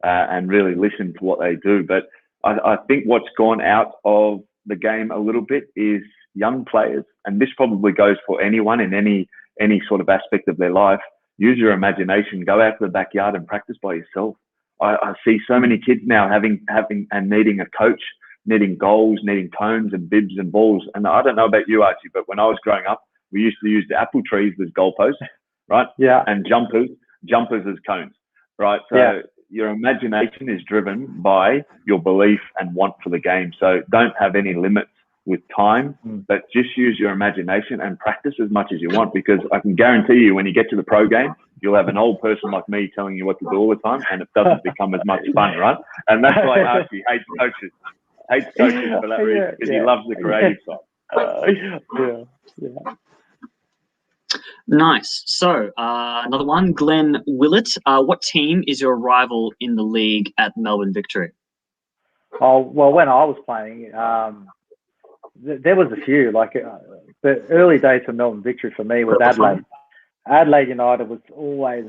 And really listen to what they do. But I think what's gone out of the game a little bit is young players, and this probably goes for anyone in any sort of aspect of their life. Use your imagination, go out to the backyard and practice by yourself. I see so many kids now having and needing a coach, needing goals, needing cones and bibs and balls. And I don't know about you, Archie, but when I was growing up, we used to use the apple trees as goalposts, right? Yeah. And jumpers as cones, right? So your imagination is driven by your belief and want for the game. So don't have any limits with time, but just use your imagination and practice as much as you want, because I can guarantee you when you get to the pro game, you'll have an old person like me telling you what to do all the time, and it doesn't become as much fun, right? And that's why Archie hates coaches for that reason, because he loves the creative side. Nice. So another one, Glenn Willett. What team is your rival in the league at Melbourne Victory? Oh, well, when I was playing, there was a few. Like the early days of Melbourne Victory for me was Adelaide. Adelaide United was always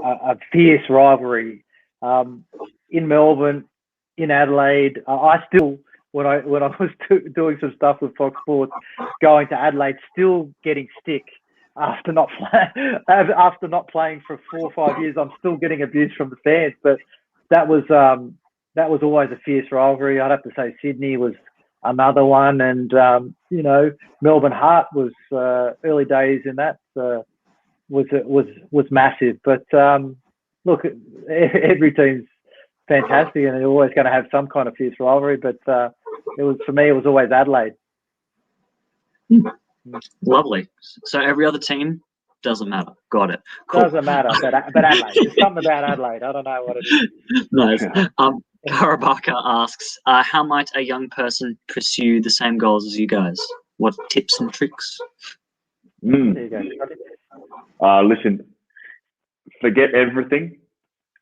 a fierce rivalry in Melbourne, in Adelaide. I still, when I was doing some stuff with Fox Sports, going to Adelaide, still getting stick. After not playing for 4 or 5 years, I'm still getting abuse from the fans. But that was always a fierce rivalry. I'd have to say Sydney was another one, and Melbourne Heart was early days in that was massive. But look, every team's fantastic, and they're always going to have some kind of fierce rivalry. But it was always Adelaide. Lovely. So every other team doesn't matter. Got it. Cool. Doesn't matter, but Adelaide. There's something about Adelaide. I don't know what it is. Nice. Karabaka asks, how might a young person pursue the same goals as you guys? What tips and tricks? There you go. Listen, forget everything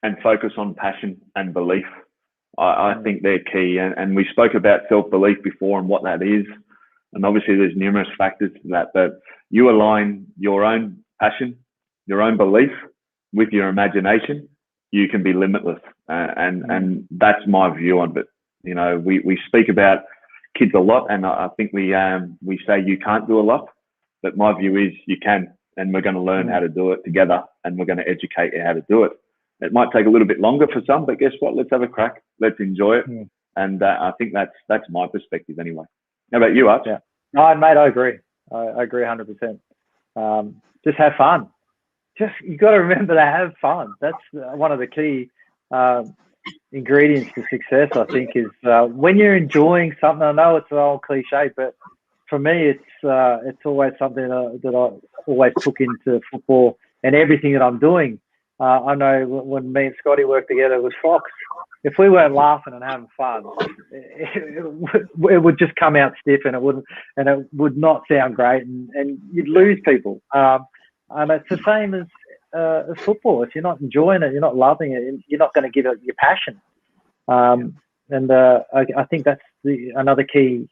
and focus on passion and belief. I think they're key. And we spoke about self-belief before and what that is. And obviously there's numerous factors to that, but you align your own passion, your own belief with your imagination, you can be limitless. And that's my view on it. We speak about kids a lot, and I think we say you can't do a lot, but my view is you can, and we're going to learn how to do it together, and we're going to educate you how to do it. It might take a little bit longer for some, but guess what? Let's have a crack. Let's enjoy it. And I think that's my perspective anyway. How about you, Art? Yeah. No, mate, I agree. I agree 100%. Just have fun. You got to remember to have fun. That's one of the key ingredients to success, I think, is when you're enjoying something. I know it's an old cliche, but for me, it's always something that I always took into football and everything that I'm doing. I know when me and Scotty worked together with Fox, if we weren't laughing and having fun, it would just come out stiff, and it would not sound great, and you'd lose people. And it's the same as football. If you're not enjoying it, you're not loving it, you're not going to give it your passion. And I think that's another key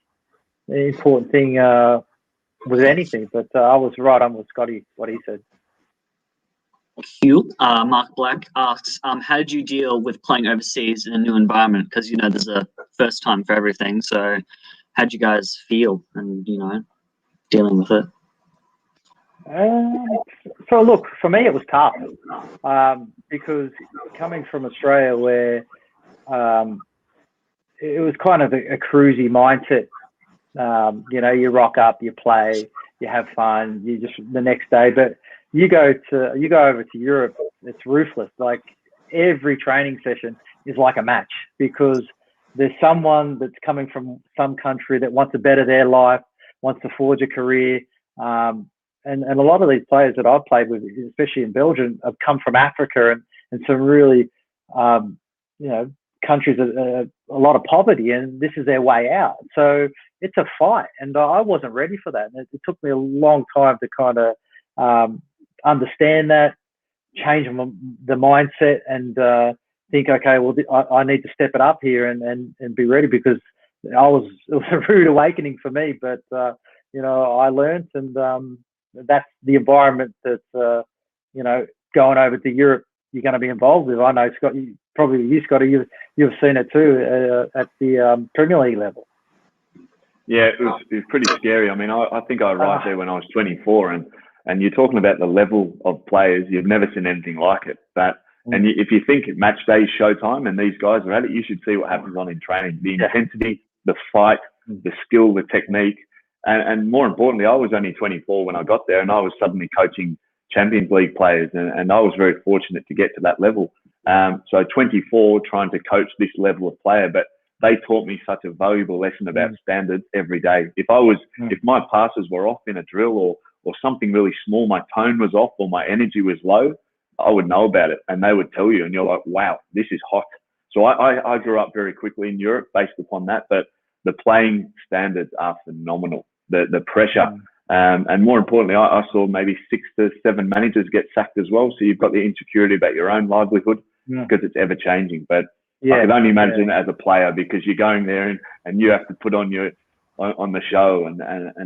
important thing with anything. But I was right on with Scotty, what he said. Hugh, Mark Black asks, how did you deal with playing overseas in a new environment? Because, there's a first time for everything. So how did you guys feel and, dealing with it? So look, for me, it was tough because coming from Australia where it was kind of a cruisy mindset. You rock up, you play, you have fun, you just the next day. But you go over to Europe, it's ruthless. Like every training session is like a match because there's someone that's coming from some country that wants to better their life, wants to forge a career. And a lot of these players that I've played with, especially in Belgium, have come from Africa and some really, countries that a lot of poverty, and this is their way out. So it's a fight, and I wasn't ready for that. And it took me a long time to kind of understand that, change the mindset, and think, okay, well, I need to step it up here and be ready because it was a rude awakening for me. But I learned, and that's the environment that going over to Europe you're going to be involved with. I know, Scott, Scotty, you've seen it too at the Premier League level. Yeah, it was pretty scary. I mean, I think I arrived there when I was 24, and you're talking about the level of players. You've never seen anything like it. If you think match day is showtime and these guys are at it, you should see what happens on in training. The intensity, the fight, the skill, the technique. And more importantly, I was only 24 when I got there, and I was suddenly coaching Champions League players, and I was very fortunate to get to that level. So 24, trying to coach this level of player, but they taught me such a valuable lesson about standards every day. If my passes were off in a drill or something really small, my tone was off or my energy was low, I would know about it, and they would tell you, and you're like, wow, this is hot. So I grew up very quickly in Europe based upon that, but the playing standards are phenomenal. The pressure, and more importantly, I saw maybe 6 to 7 managers get sacked as well. So you've got the insecurity about your own livelihood because it's ever changing. But I could only imagine it as a player because you're going there and you have to put on the show, and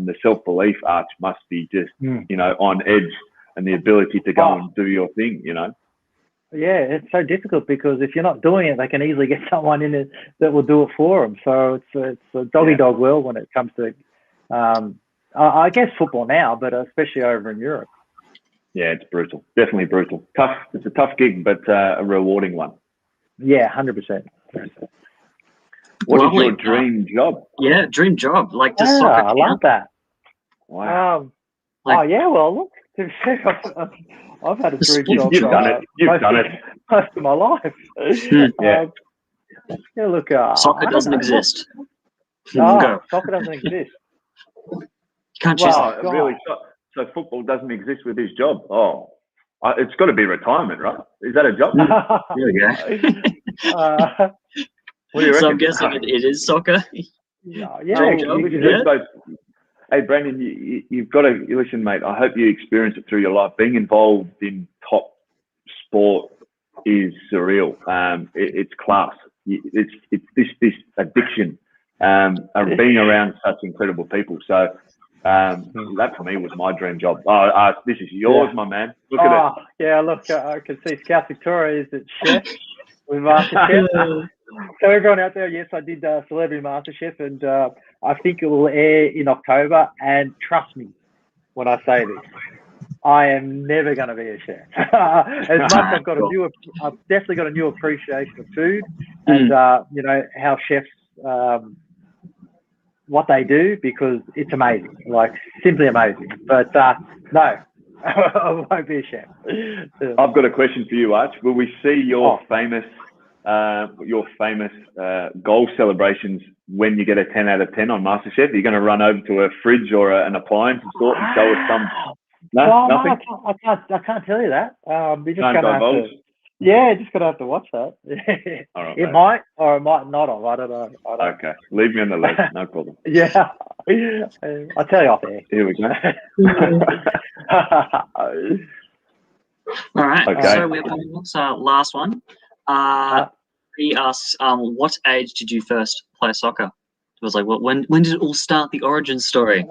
the self-belief, Arch, must be just on edge, and the ability to go and do your thing. Yeah, it's so difficult because if you're not doing it, they can easily get someone in it that will do it for them. So it's a dog world when it comes to, I guess, football now, but especially over in Europe. Yeah, it's brutal. Definitely brutal. Tough. It's a tough gig, but a rewarding one. Yeah, 100%. What is your dream job? Yeah, dream job. Like, does soccer count? I love that. Wow. Well, look, I've had a dream job. You've done it. You've done it. Most of my life. Look. Soccer doesn't exist. Soccer doesn't exist. Can't choose. Really? So football doesn't exist with his job? Oh, it's got to be retirement, right? Is that a job? There we go. What do you reckon? So I'm guessing it is soccer. Hey, Brandon, you've got to listen, mate. I hope you experience it through your life. Being involved in top sport is surreal. It's class. It's this addiction. Being around such incredible people. So that for me was my dream job. This is yours, my man. Look at it. Yeah, look, I can see Scout Victoria is at Chef with MasterChef. So everyone out there, yes, I did Celebrity MasterChef, and I think it will air in October. And trust me when I say this, I am never going to be a chef. As much I've definitely got a new appreciation of food and how chefs what they do, because it's amazing, like simply amazing. But no, I won't be a chef. I've got a question for you, Arch. Will we see your famous goal celebrations when you get a 10 out of 10 on MasterChef? Are you going to run over to a fridge or an appliance and sort and show us some? No, nothing. I can't tell you that. You're just going to have to. Yeah, just gonna have to watch that. All right, It mate. might or it might not have. I don't know. Okay, leave me on the list. No problem. Yeah, I'll tell you off air. Here we go. All right. Okay. So we have what's our last one? He asks, what age did you first play soccer? It was like, when did it all start? The origin story.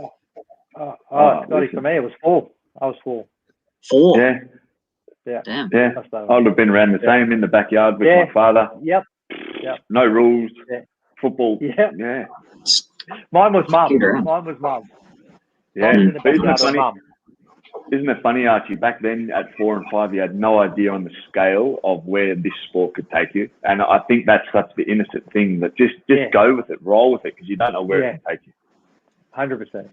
Scotty, for me, it was 4. I was 4. 4. Yeah. Yeah. Damn. Yeah. I would have been around the same in the backyard with my father. Yep. No rules. Yeah. Football. Yeah. Yeah. Mine was mum. Yeah. Mine was mum. Yeah. In the backyard with mum. Isn't it funny, Archie? Back then, at 4 and 5, you had no idea on the scale of where this sport could take you, and I think that's such the innocent thing that just go with it, roll with it, because you don't know where it can take you. 100%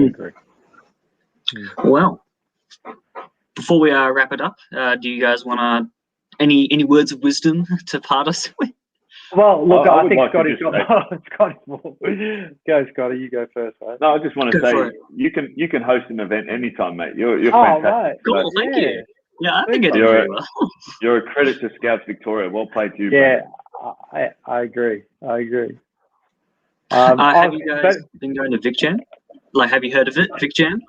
agree. Well, before we wrap it up, do you guys want to any words of wisdom to part us with? Well, look, I think like Scotty's got Scotty. Go, Scotty. You go first, mate. No, I just want to say you can host an event anytime, mate. You're fantastic. Right. Cool, thank you. Yeah, I think I did very well. You're a credit to Scouts Victoria. Well played to you. Yeah, I agree. Have you guys been going to Vic Jam? Like, have you heard of it, Vic Jam?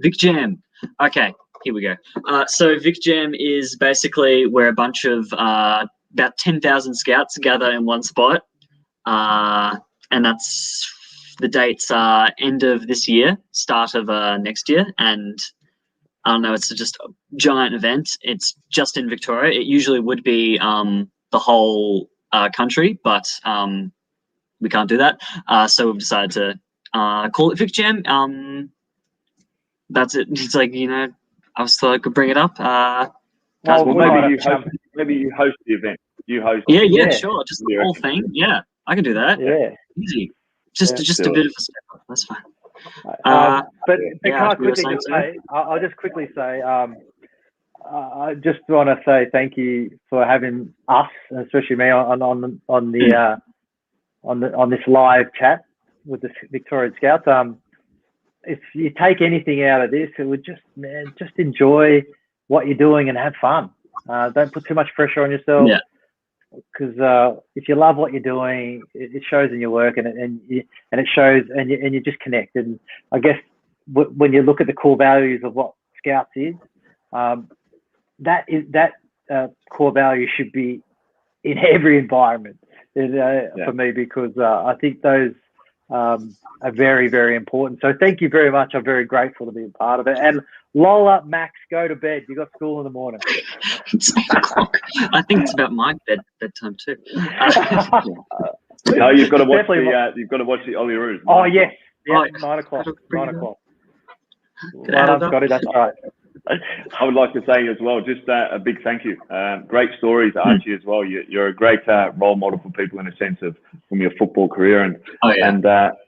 Vic Jam. Okay, here we go. So Vic Jam is basically where a bunch of about 10,000 scouts gather in one spot, and that's the dates are end of this year, start of next year, and I don't know, it's just a giant event. It's just in Victoria. It usually would be the whole country, but we can't do that, so we've decided to call it Vic Jam. That's it. It's like, I was thought I could bring it up. Maybe you host the event. You host. Yeah, sure. Just the whole thing. Yeah, I can do that. Yeah, easy. Just a bit of a step up. That's fine. But can I quickly just say? I'll just quickly say. I just want to say thank you for having us, especially me, on this live chat with the Victorian Scouts. If you take anything out of this, it would just enjoy what you're doing and have fun. Don't put too much pressure on yourself. Yeah. Because if you love what you're doing, it shows in your work, and it shows, and you just connect. And I guess when you look at the core values of what Scouts is, that core value should be in every environment for me, because I think those are very, very important. So thank you very much. I'm very grateful to be a part of it. And Lola, Max, go to bed. You got school in the morning. It's 8 o'clock. I think it's about my bedtime too. No, you've got to watch the Olyroos. Oh yes, 9 o'clock. 9 o'clock. Well done, Scotty. That's right. I would like to say as well, just a big thank you. Great stories, Archie, as well. You're a great role model for people in a sense of from your football career, and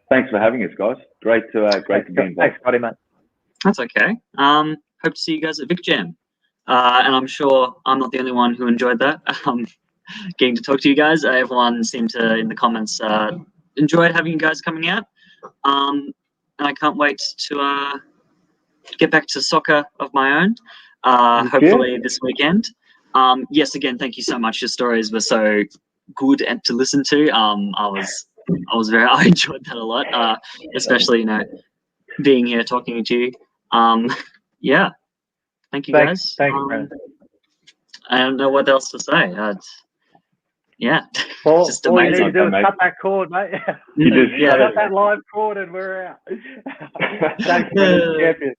thanks for having us, guys. Great to be involved. Thanks, Scotty, mate. That's okay. Hope to see you guys at Vic Jam, and I'm sure I'm not the only one who enjoyed that. Getting to talk to you guys. Everyone seemed to, in the comments, enjoyed having you guys coming out, and I can't wait to get back to soccer of my own, hopefully this weekend. Yes, again, thank you so much. Your stories were so good and to listen to. I enjoyed that a lot, especially being here talking to you. Yeah, thank you guys. Thank you, man. I don't know what else to say. Well, just all amazing. you need to do is cut that cord, mate. Cut that live cord and we're out. Thanks, champion.